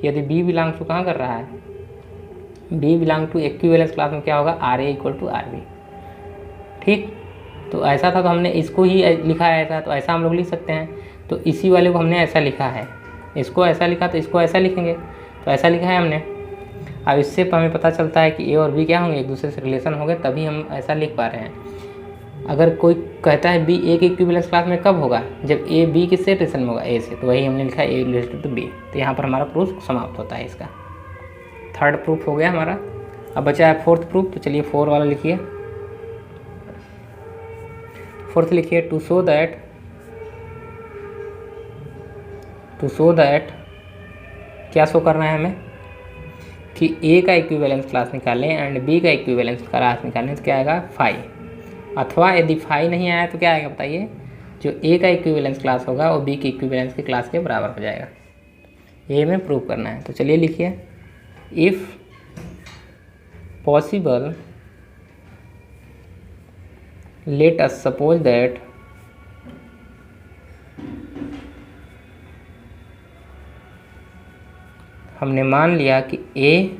कि यदि बी बिलोंग टू कहाँ कर रहा है? B belong to equivalence class में क्या होगा? R A equal to R B. ठीक, तो ऐसा था तो हमने इसको ही लिखा है ऐसा, तो ऐसा हम लोग लिख सकते हैं। तो इसी वाले को हमने ऐसा लिखा है, इसको ऐसा लिखा तो इसको ऐसा लिखेंगे, तो ऐसा लिखा है हमने। अब इससे हमें पता चलता है कि ए और बी क्या होंगे? एक दूसरे से रिलेशन होंगे, तभी हम ऐसा लिख पा रहे हैं। अगर कोई कहता है बी ए के इक्विवेलेंस क्लास में कब होगा? जब ए बी किससे रिलेशन में होगा? ए से। तो वही हमने लिखा है ए रिलेटेड टू बी। तो यहाँ पर हमारा प्रूफ समाप्त होता है इसका। थर्ड प्रूफ हो गया हमारा। अब बचा है फोर्थ प्रूफ। तो चलिए 4 वाला लिखिए। फोर्थ लिखिए, टू शो दैट क्या शो करना है हमें? कि ए का इक्विवेलेंस क्लास निकालें एंड बी का इक्विवेलेंस क्लास निकालें तो क्या आएगा? फाई। अथवा यदि फाई नहीं आया तो क्या आएगा बताइए? जो ए का इक्विवेलेंस क्लास होगा वो बी की इक्विवेलेंस की क्लास के बराबर हो जाएगा। ये हमें प्रूव करना है। तो चलिए लिखिए, if possible let us suppose that हमने मान लिया कि A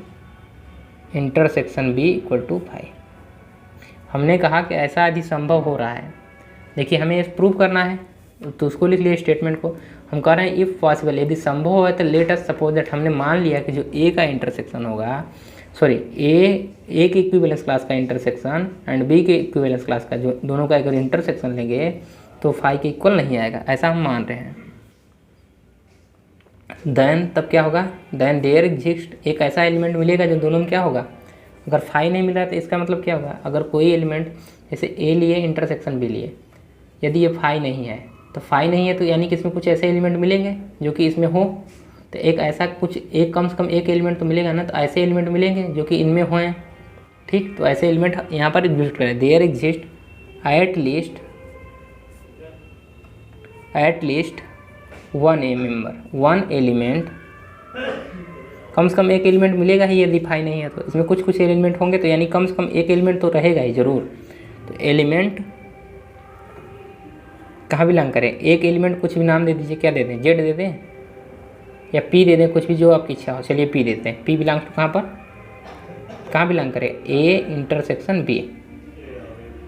intersection B equal to phi. हमने कहा कि ऐसा यदि संभव हो रहा है, देखिए हमें प्रूव करना है तो उसको लिख लिए स्टेटमेंट को। हम कह रहे हैं इफ़ पॉसिबल, यदि संभव हो तो लेट अस सपोज दैट हमने मान लिया कि जो ए का इंटरसेक्शन होगा, सॉरी ए के इक्विवेलेंस क्लास का इंटरसेक्शन एंड बी के इक्विवेलेंस क्लास का, जो दोनों का अगर इंटरसेक्शन लेंगे तो फाई के इक्वल नहीं आएगा, ऐसा हम मान रहे हैं। देन तब क्या होगा? देन देयर एग्जिस्ट, एक ऐसा एलिमेंट मिलेगा जो दोनों में क्या होगा? अगर फाई नहीं मिल रहा है तो इसका मतलब क्या होगा? अगर कोई एलिमेंट जैसे ए लिए इंटरसेक्शन बी लिए, यदि ये फाई नहीं है तो फाई नहीं है तो यानी कि इसमें कुछ ऐसे एलिमेंट मिलेंगे जो कि इसमें हो। तो एक ऐसा कुछ एक कम से कम एक एलिमेंट तो मिलेगा ना, तो ऐसे एलिमेंट मिलेंगे जो कि इनमें हों। ठीक, तो ऐसे एलिमेंट यहाँ पर एग्जिस्ट करें। There exist at least one element, कम से कम एक एलिमेंट मिलेगा ही यदि फाई नहीं है तो। इसमें कुछ एलिमेंट होंगे तो यानी कम से कम एक एलिमेंट तो रहेगा ही ज़रूर। तो एलिमेंट कहाँ बिलोंग करें? एक एलिमेंट कुछ भी नाम दे दीजिए, क्या दे दें? जेड दे दें या पी दे दें, कुछ भी जो आपकी इच्छा हो। चलिए पी देते हैं। पी बिलोंग टू कहाँ पर? कहाँ बिलोंग करे? A intersection B.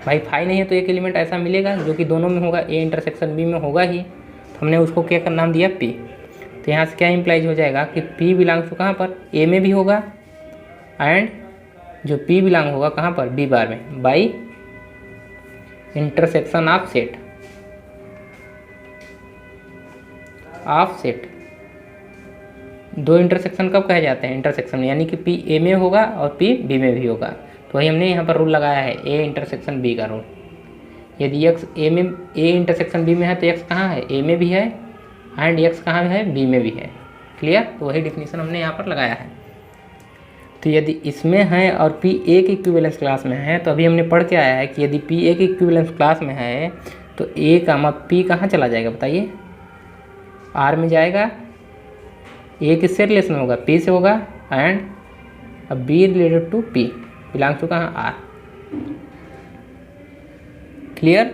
भाई फाई नहीं है तो एक एलिमेंट ऐसा मिलेगा जो कि दोनों में होगा, ए इंटरसेक्शन बी में होगा ही। तो हमने उसको क्या नाम दिया? पी। तो यहाँ से क्या इम्प्लाइज हो जाएगा कि पी बिलोंग टू कहाँ पर? ए में भी होगा एंड जो पी बिलोंग होगा कहाँ पर? बी बार में, बाई इंटरसेक्शन ऑफ सेट। दो इंटरसेक्शन कब कहे जाते हैं? इंटरसेक्शन, यानी कि पी ए में होगा और पी बी में भी होगा। तो वही हमने यहाँ पर रूल लगाया है, ए इंटरसेक्शन बी का रूल। यदि एक्स ए में, ए इंटरसेक्शन बी में है तो एक्स कहाँ है? ए में भी है एंड एक्स कहाँ है? बी में भी है। क्लियर? तो वही डिफिनीशन हमने यहाँ पर लगाया है। तो यदि इसमें है और पी ए की इक्विवेलेंस क्लास में है, तो अभी हमने पढ़ के आया है कि यदि पी ए की इक्विवेलेंस क्लास में है तो ए का पी कहाँ चला जाएगा बताइए? आर में जाएगा। ए किससे रिलेशन होगा? पी से होगा एंड अब B related to P, belongs to कहाँ? आर। क्लियर?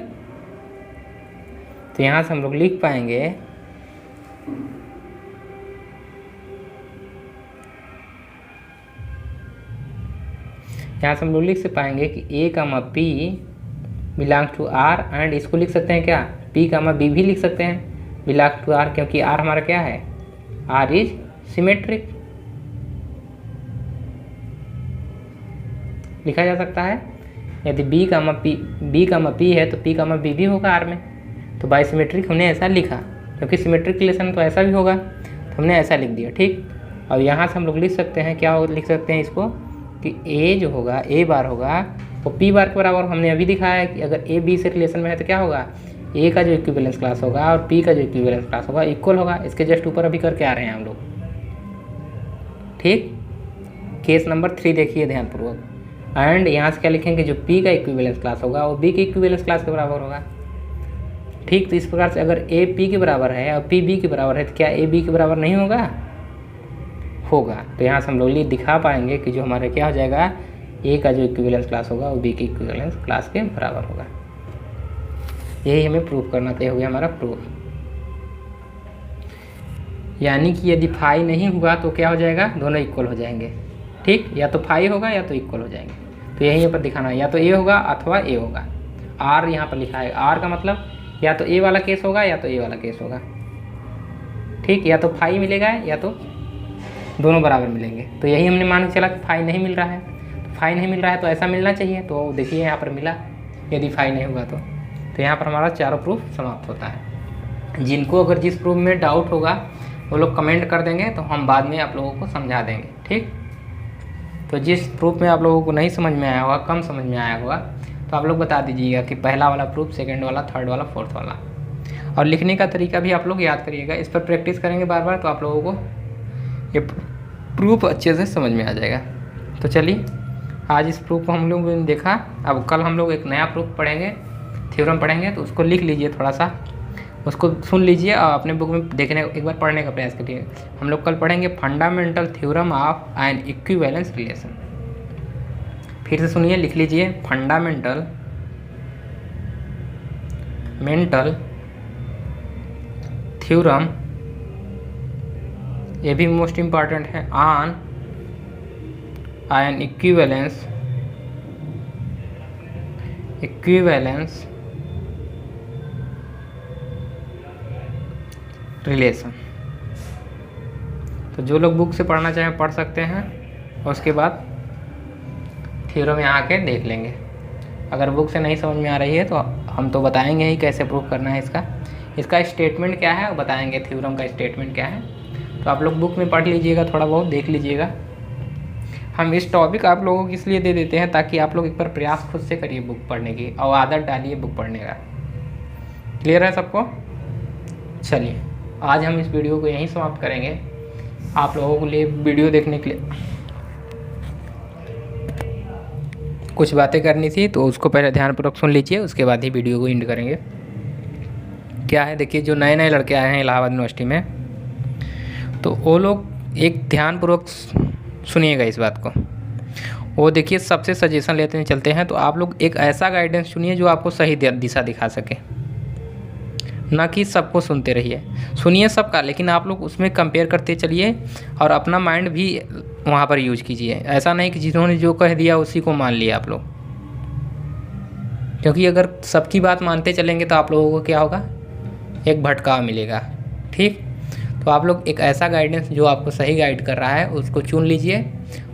तो यहाँ से हम लोग लिख पाएंगे से पाएंगे कि ए का P belongs to R and इसको लिख सकते हैं क्या? पी का बी भी लिख सकते हैं बिलोंग्स टू आर, क्योंकि आर हमारा क्या है? R is symmetric. लिखा जा सकता है यदि बी का पी है तो पी का बी भी होगा आर में। तो बाई सिमेट्रिक हमने ऐसा लिखा, क्योंकि सिमेट्रिक रिलेशन तो ऐसा भी होगा, तो हमने ऐसा लिख दिया। ठीक, और यहाँ से हम लोग लिख सकते हैं क्या लिख सकते हैं इसको कि ए जो होगा ए बार होगा वो पी बार के बराबर। हमने अभी दिखाया है कि अगर ए बी से रिलेशन में है तो क्या होगा, ए का जो इक्विवेलेंस क्लास होगा और पी का जो इक्विवेलेंस क्लास होगा इक्वल होगा। इसके जस्ट ऊपर अभी करके आ रहे हैं हम लोग। ठीक, केस नंबर 3 देखिए ध्यानपूर्वक। एंड यहाँ से क्या लिखेंगे, जो पी का इक्विवेलेंस क्लास होगा वो बी के इक्विवेलेंस क्लास के बराबर होगा। ठीक, तो इस प्रकार से अगर ए पी के बराबर है और पी बी के बराबर है तो क्या ए बी के बराबर नहीं होगा, होगा। तो यहाँ से हम लोग दिखा पाएंगे कि जो हमारे क्या हो जाएगा, ए का जो इक्विवेलेंस क्लास होगा वो बी के इक्विवेलेंस क्लास के बराबर होगा। यही हमें प्रूफ करना था, ये हो गया हमारा प्रूफ। यानी कि यदि फाई नहीं हुआ तो क्या हो जाएगा, दोनों इक्वल हो जाएंगे। ठीक, या तो फाई होगा या तो इक्वल हो जाएंगे। तो यही यहाँ पर दिखाना है, या तो ए होगा अथवा ए होगा। आर यहाँ पर लिखा है, आर का मतलब या तो ए वाला केस होगा या तो ए वाला केस होगा। ठीक, या तो फाई मिलेगा या तो दोनों बराबर मिलेंगे। तो यही हमने मान के चला कि फाई नहीं मिल रहा है, तो फाई नहीं मिल रहा है तो ऐसा मिलना चाहिए। तो देखिए यहाँ पर मिला, यदि फाई नहीं हुआ तो यहाँ पर हमारा चारों प्रूफ समाप्त होता है। जिनको अगर जिस प्रूफ में डाउट होगा वो लोग कमेंट कर देंगे, तो हम बाद में आप लोगों को समझा देंगे। ठीक, तो जिस प्रूफ में आप लोगों को नहीं समझ में आया होगा, कम समझ में आया होगा, तो आप लोग बता दीजिएगा कि पहला वाला प्रूफ, सेकंड वाला, थर्ड वाला, फोर्थ वाला। और लिखने का तरीका भी आप लोग याद करिएगा, इस पर प्रैक्टिस करेंगे बार बार तो आप लोगों को ये प्रूफ अच्छे से समझ में आ जाएगा। तो चलिए, आज इस प्रूफ को हम लोग ने देखा। अब कल हम लोग एक नया प्रूफ पढ़ेंगे, थ्योरम पढ़ेंगे, तो उसको लिख लीजिए, थोड़ा सा उसको सुन लीजिए और अपने बुक में देखने एक बार पढ़ने का प्रयास करिए। हम लोग कल पढ़ेंगे fundamental theorem of N equivalence relation. फिर से सुनिए, लिख लीजिए, फंडामेंटल थ्योरम, ये भी मोस्ट इम्पॉर्टेंट है, ऑन एन इक्विवेलेंस रिलेशन। तो जो लोग बुक से पढ़ना चाहें पढ़ सकते हैं, और उसके बाद थ्योरम यहाँ आके देख लेंगे। अगर बुक से नहीं समझ में आ रही है तो हम तो बताएंगे ही कैसे प्रूफ करना है इसका स्टेटमेंट क्या है, बताएंगे थ्योरम का स्टेटमेंट क्या है। तो आप लोग बुक में पढ़ लीजिएगा, थोड़ा बहुत देख लीजिएगा। हम इस टॉपिक आप लोगों को इसलिए दे देते हैं ताकि आप लोग एक बार प्रयास खुद से करिए बुक पढ़ने की और आदत डालिए बुक पढ़ने का। क्लियर है सबको? चलिए, आज हम इस वीडियो को यहीं समाप्त करेंगे। आप लोगों के लिए वीडियो देखने के लिए कुछ बातें करनी थी, तो उसको पहले ध्यानपूर्वक सुन लीजिए, उसके बाद ही वीडियो को एंड करेंगे। क्या है, देखिए, जो नए नए लड़के आए हैं इलाहाबाद यूनिवर्सिटी में, तो वो लोग एक ध्यानपूर्वक सुनिएगा इस बात को। वो देखिए, सबसे सजेशन लेते हैं चलते हैं, तो आप लोग एक ऐसा गाइडेंस चुनिए जो आपको सही दिशा दिखा सके, ना कि सबको सुनते रहिए। सुनिए सबका, लेकिन आप लोग उसमें कंपेयर करते चलिए और अपना माइंड भी वहाँ पर यूज कीजिए। ऐसा नहीं कि जिन्होंने जो कह दिया उसी को मान लिया आप लोग, क्योंकि अगर सबकी बात मानते चलेंगे तो आप लोगों को क्या होगा, एक भटकाव मिलेगा। ठीक, तो आप लोग एक ऐसा गाइडेंस जो आपको सही गाइड कर रहा है उसको चुन लीजिए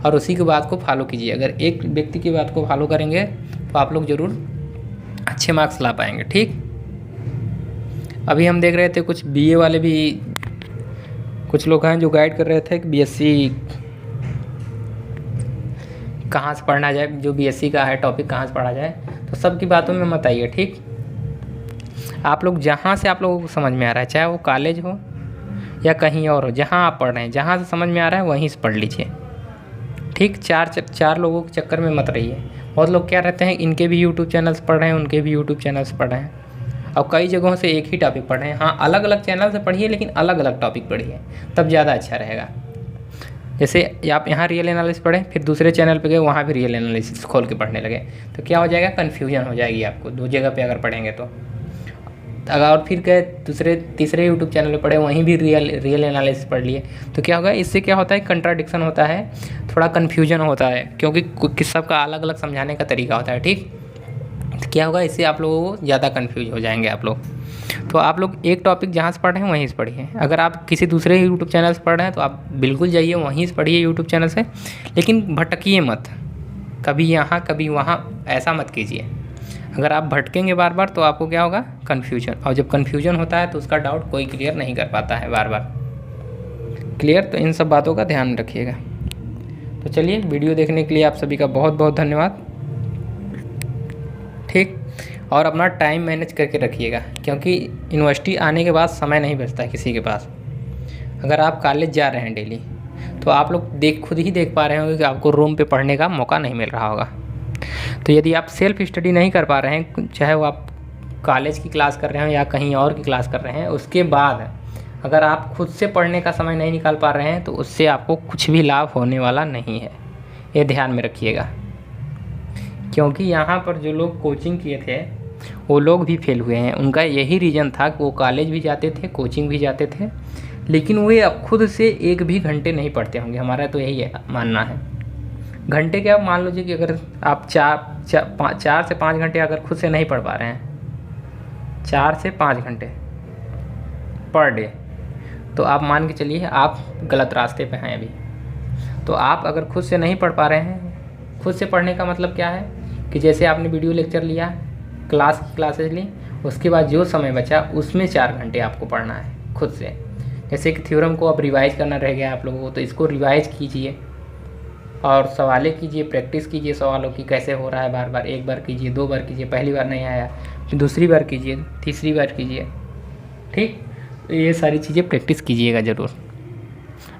और उसी की बात को फॉलो कीजिए। अगर एक व्यक्ति की बात को फॉलो करेंगे तो आप लोग ज़रूर अच्छे मार्क्स ला पाएंगे। ठीक, अभी हम देख रहे थे कुछ बीए वाले भी कुछ लोग हैं जो गाइड कर रहे थे कि बीएससी कहाँ से पढ़ना जाए, जो बीएससी का है टॉपिक कहाँ से पढ़ा जाए। तो सबकी बातों में मत आइए। ठीक, आप लोग जहाँ से आप लोगों को समझ में आ रहा है, चाहे वो कॉलेज हो या कहीं और हो, जहाँ आप पढ़ रहे हैं, जहाँ से समझ में आ रहा है वहीं से पढ़ लीजिए। ठीक, चार लोगों के चक्कर में मत रहिए। बहुत लोग क्या रहते हैं, इनके भी यूट्यूब चैनल्स पढ़ रहे हैं, उनके भी यूट्यूब चैनल्स पढ़ रहे हैं, और कई जगहों से एक ही टॉपिक पढ़ रहे हैं। हाँ, अलग अलग चैनल से पढ़िए, लेकिन अलग अलग टॉपिक पढ़िए, तब ज़्यादा अच्छा रहेगा। जैसे आप यहाँ रियल एनालिसिस पढ़ें, फिर दूसरे चैनल पे गए, वहाँ भी रियल एनालिसिस खोल के पढ़ने लगे, तो क्या हो जाएगा, कन्फ्यूजन हो जाएगी आपको दो जगह पे अगर पढ़ेंगे तो। अगर और फिर गए तीसरे यूट्यूब चैनल पे पढ़े, वहीं भी रियल एनालिसिस पढ़ लिए, तो क्या होगा, इससे क्या होता है, कंट्राडिक्शन होता है, थोड़ा कन्फ्यूजन होता है, क्योंकि सबका अलग अलग समझाने का तरीका होता है। ठीक, तो क्या होगा, इससे आप लोगों को ज़्यादा कन्फ्यूज हो जाएंगे आप लोग। तो आप लोग एक टॉपिक जहाँ से पढ़ रहे हैं वहीं से पढ़िए। अगर आप किसी दूसरे यूट्यूब चैनल से पढ़ रहे हैं तो आप बिल्कुल जाइए वहीं से पढ़िए यूट्यूब चैनल से, लेकिन भटकिए मत, कभी यहाँ कभी वहाँ, ऐसा मत कीजिए। अगर आप भटकेंगे बार बार तो आपको क्या होगा, कन्फ्यूजन, और जब कन्फ्यूजन होता है तो उसका डाउट कोई क्लियर नहीं कर पाता है बार बार। क्लियर? तो इन सब बातों का ध्यान रखिएगा। तो चलिए, वीडियो देखने के लिए आप सभी का बहुत बहुत धन्यवाद। ठीक, और अपना टाइम मैनेज करके रखिएगा, क्योंकि यूनिवर्सिटी आने के बाद समय नहीं बचता है किसी के पास। अगर आप कॉलेज जा रहे हैं डेली, तो आप लोग खुद ही देख पा रहे होंगे कि आपको रूम पे पढ़ने का मौका नहीं मिल रहा होगा। तो यदि आप सेल्फ स्टडी नहीं कर पा रहे हैं, चाहे वो आप कॉलेज की क्लास कर रहे हो या कहीं और की क्लास कर रहे हैं, उसके बाद अगर आप खुद से पढ़ने का समय नहीं निकाल पा रहे हैं, तो उससे आपको कुछ भी लाभ होने वाला नहीं है। ये ध्यान में रखिएगा, क्योंकि यहाँ पर जो लोग कोचिंग किए थे वो लोग भी फेल हुए हैं। उनका यही रीज़न था कि वो कॉलेज भी जाते थे, कोचिंग भी जाते थे, लेकिन वे अब खुद से एक भी घंटे नहीं पढ़ते होंगे। हमारा तो यही मानना है। घंटे क्या, मान लीजिए कि अगर आप 4 से 5 घंटे अगर खुद से नहीं पढ़ पा रहे हैं, 4 से 5 घंटे पर डे, तो आप मान के चलिए आप गलत रास्ते पे हैं अभी। तो आप अगर खुद से नहीं पढ़ पा रहे हैं, खुद से पढ़ने का मतलब क्या है कि जैसे आपने वीडियो लेक्चर लिया, क्लासेस ली, उसके बाद जो समय बचा उसमें 4 घंटे आपको पढ़ना है खुद से। जैसे कि थ्योरम को अब रिवाइज़ करना रह गया आप लोगों को, तो इसको रिवाइज़ कीजिए और सवालें कीजिए, प्रैक्टिस कीजिए सवालों की, कैसे हो रहा है। बार बार, एक बार कीजिए, 2 बार कीजिए, पहली बार नहीं आया फिर दूसरी बार कीजिए, तीसरी बार कीजिए। ठीक, तो ये सारी चीज़ें प्रैक्टिस कीजिएगा ज़रूर।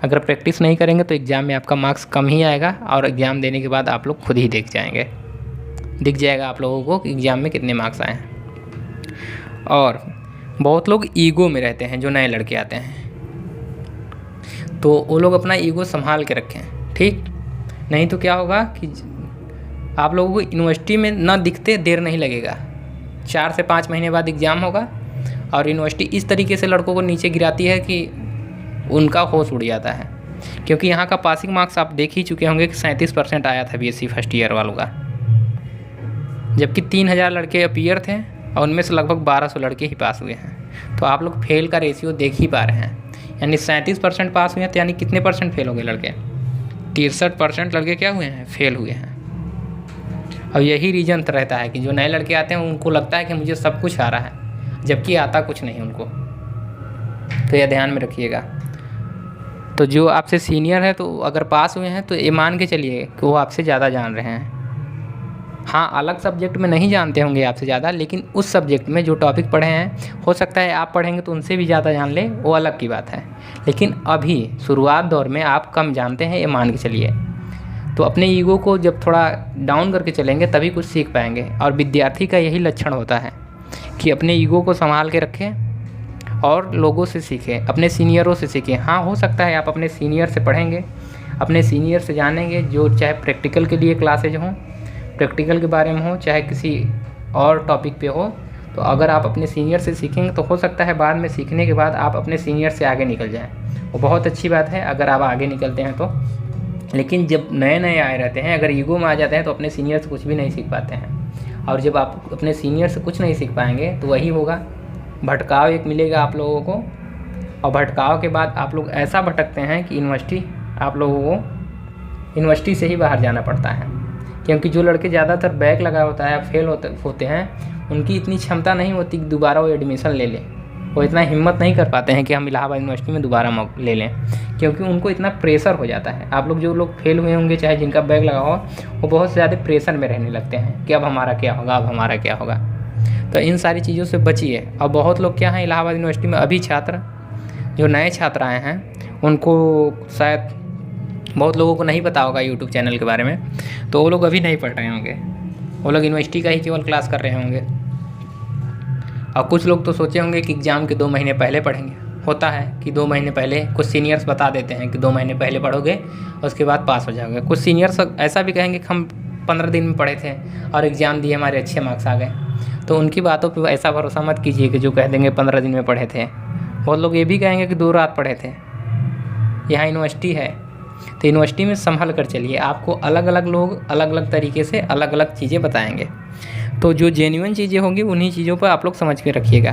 अगर प्रैक्टिस नहीं करेंगे तो एग्ज़ाम में आपका मार्क्स कम ही आएगा, और एग्ज़ाम देने के बाद आप लोग खुद ही दिख जाएगा आप लोगों को कि एग्ज़ाम में कितने मार्क्स आए हैं। और बहुत लोग ईगो में रहते हैं, जो नए लड़के आते हैं, तो वो लोग अपना ईगो संभाल के रखें। ठीक, नहीं तो क्या होगा कि आप लोगों को यूनिवर्सिटी में ना दिखते देर नहीं लगेगा। 4 से 5 महीने बाद एग्ज़ाम होगा, और यूनिवर्सिटी इस तरीके से लड़कों को नीचे गिराती है कि उनका होश उड़ जाता है। क्योंकि यहाँ का पासिंग मार्क्स आप देख ही चुके होंगे कि 37% आया था बीएससी फर्स्ट ईयर वालों का, जबकि 3000 लड़के अपीयर थे और उनमें से लगभग 1200 लड़के ही पास हुए हैं। तो आप लोग फेल का रेशियो देख ही पा रहे हैं, यानी 37% पास हुए हैं, तो यानी कितने परसेंट फेल हो गए लड़के? 63% लड़के क्या हुए हैं? फेल हुए हैं। और यही रीज़न रहता है कि जो नए लड़के आते हैं उनको लगता है कि मुझे सब कुछ आ रहा है, जबकि आता कुछ नहीं उनको। तो यह ध्यान में रखिएगा। तो जो आपसे सीनियर है, तो अगर पास हुए हैं तो ये मान के चलिए कि वो आपसे ज़्यादा जान रहे हैं। हाँ, अलग सब्जेक्ट में नहीं जानते होंगे आपसे ज़्यादा, लेकिन उस सब्जेक्ट में जो टॉपिक पढ़े हैं, हो सकता है आप पढ़ेंगे तो उनसे भी ज़्यादा जान लें, वो अलग की बात है। लेकिन अभी शुरुआत दौर में आप कम जानते हैं, ये मान के चलिए। तो अपने ईगो को जब थोड़ा डाउन करके चलेंगे तभी कुछ सीख पाएंगे। और विद्यार्थी का यही लक्षण होता है कि अपने ईगो को संभाल के रखें और लोगों से सीखें, अपने सीनियरों से सीखें। हाँ, हो सकता है आप अपने सीनियर से पढ़ेंगे, अपने सीनियर से जानेंगे, जो चाहे प्रैक्टिकल के लिए क्लासेज हों, प्रैक्टिकल के बारे में हो, चाहे किसी और टॉपिक पे हो। तो अगर आप अपने सीनियर से सीखेंगे तो हो सकता है बाद में सीखने के बाद आप अपने सीनियर से आगे निकल जाएं। वो बहुत अच्छी बात है अगर आप आगे निकलते हैं तो। लेकिन जब नए नए आए रहते हैं, अगर ईगो में आ जाते हैं तो अपने सीनियर से कुछ भी नहीं सीख पाते हैं। और जब आप अपने सीनियर से कुछ नहीं सीख पाएंगे तो वही होगा, भटकाव एक मिलेगा आप लोगों को। और भटकाव के बाद आप लोग ऐसा भटकते हैं कि आप लोगों को यूनिवर्सिटी से ही बाहर जाना पड़ता है। क्योंकि जो लड़के ज़्यादातर बैक लगा होता है, फेल होते हैं, उनकी इतनी क्षमता नहीं होती कि दोबारा वो एडमिशन ले लें। वो इतना हिम्मत नहीं कर पाते हैं कि हम इलाहाबाद यूनिवर्सिटी में दोबारा ले लें, क्योंकि उनको इतना प्रेशर हो जाता है। आप लोग जो लोग फेल हुए होंगे, चाहे जिनका बैक लगा हो, वो बहुत ज़्यादा प्रेशर में रहने लगते हैं कि अब हमारा क्या होगा, अब हमारा क्या होगा। तो इन सारी चीज़ों से बचिए। और बहुत लोग क्या हैं, इलाहाबाद यूनिवर्सिटी में अभी छात्र, जो नए छात्र आए हैं, उनको शायद बहुत लोगों को नहीं पता होगा यूट्यूब चैनल के बारे में, तो वो लोग अभी नहीं पढ़ रहे होंगे। वो लोग यूनिवर्सिटी का ही केवल क्लास कर रहे होंगे। और कुछ लोग तो सोचे होंगे कि एग्ज़ाम के 2 महीने पहले पढ़ेंगे। होता है कि 2 महीने पहले कुछ सीनियर्स बता देते हैं कि 2 महीने पहले पढ़ोगे, उसके बाद पास हो जाओगे। कुछ सीनियर्स ऐसा भी कहेंगे कि हम 15 दिन में पढ़े थे और एग्ज़ाम दिए, हमारे अच्छे मार्क्स आ गए। तो उनकी बातों पर ऐसा भरोसा मत कीजिए कि जो कह देंगे 15 दिन में पढ़े थे। बहुत लोग ये भी कहेंगे कि 2 रात पढ़े थे। यहाँ यूनिवर्सिटी है, तो यूनिवर्सिटी में संभल कर चलिए। आपको अलग अलग लोग अलग अलग तरीके से अलग अलग चीज़ें बताएंगे। तो जो जेन्युइन चीज़ें होंगी उन्हीं चीज़ों पर आप लोग समझ के रखिएगा।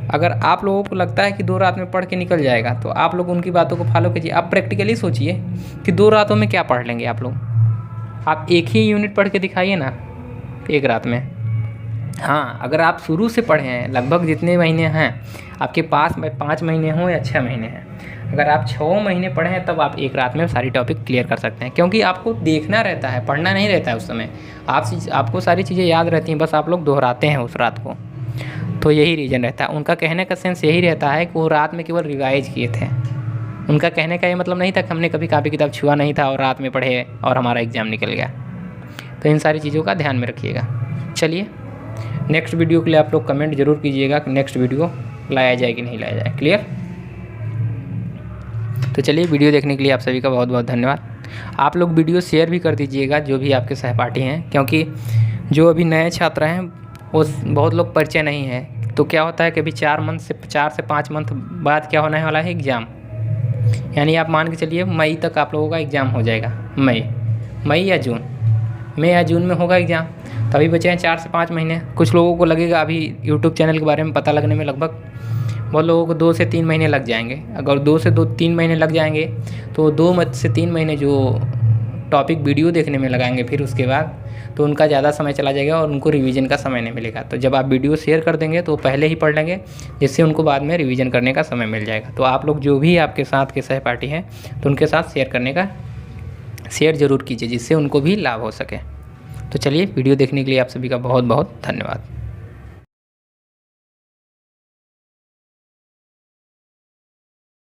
अगर आप लोगों को लगता है कि 2 रात में पढ़ के निकल जाएगा, तो आप लोग उनकी बातों को फॉलो कीजिए। आप प्रैक्टिकली सोचिए कि 2 रातों में क्या पढ़ लेंगे आप लोग। आप एक ही यूनिट पढ़ के दिखाइए ना 1 रात में। हाँ, अगर आप शुरू से पढ़े हैं, लगभग जितने महीने हैं आपके पास में, 5 महीने हों या 6 महीने हैं, अगर आप 6 महीने पढ़े हैं तब आप एक रात में सारी टॉपिक क्लियर कर सकते हैं, क्योंकि आपको देखना रहता है, पढ़ना नहीं रहता है उस समय। आपको सारी चीज़ें याद रहती हैं, बस आप लोग दोहराते हैं उस रात को। तो यही रीज़न रहता है। उनका कहने का सेंस यही रहता है कि वो रात में केवल रिवाइज किए थे। उनका कहने का ये मतलब नहीं था कि हमने कभी कापी किताब छुआ नहीं था और रात में पढ़े और हमारा एग्ज़ाम निकल गया। तो इन सारी चीज़ों का ध्यान में रखिएगा। चलिए, नेक्स्ट वीडियो के लिए आप लोग कमेंट जरूर कीजिएगा कि नेक्स्ट वीडियो लाया जाए कि नहीं लाया जाए। क्लियर? तो चलिए, वीडियो देखने के लिए आप सभी का बहुत बहुत धन्यवाद। आप लोग वीडियो शेयर भी कर दीजिएगा जो भी आपके सहपाठी हैं, क्योंकि जो अभी नए छात्र हैं वो बहुत लोग परिचय नहीं है। तो क्या होता है कि अभी 4 से 5 मंथ बाद क्या होने वाला है, एग्ज़ाम। यानी आप मान के चलिए मई तक आप लोगों का एग्ज़ाम हो जाएगा। मई या जून में होगा एग्ज़ाम। तभी बचे हैं 4 से 5 महीने। कुछ लोगों को लगेगा अभी यूट्यूब चैनल के बारे में पता लगने में लगभग बहुत लोगों को 2 से 3 महीने लग जाएंगे। अगर 2 से 3 महीने लग जाएंगे तो 2 से 3 महीने जो टॉपिक वीडियो देखने में लगाएंगे, फिर उसके बाद तो उनका ज़्यादा समय चला जाएगा और उनको रिवीजन का समय नहीं मिलेगा। तो जब आप वीडियो शेयर कर देंगे तो पहले ही पढ़ लेंगे, जिससे उनको बाद में रिवीजन करने का समय मिल जाएगा। तो आप लोग जो भी आपके साथ के सहपाठी हैं तो उनके साथ शेयर ज़रूर कीजिए, जिससे उनको भी लाभ हो सके। तो चलिए, वीडियो देखने के लिए आप सभी का बहुत बहुत धन्यवाद।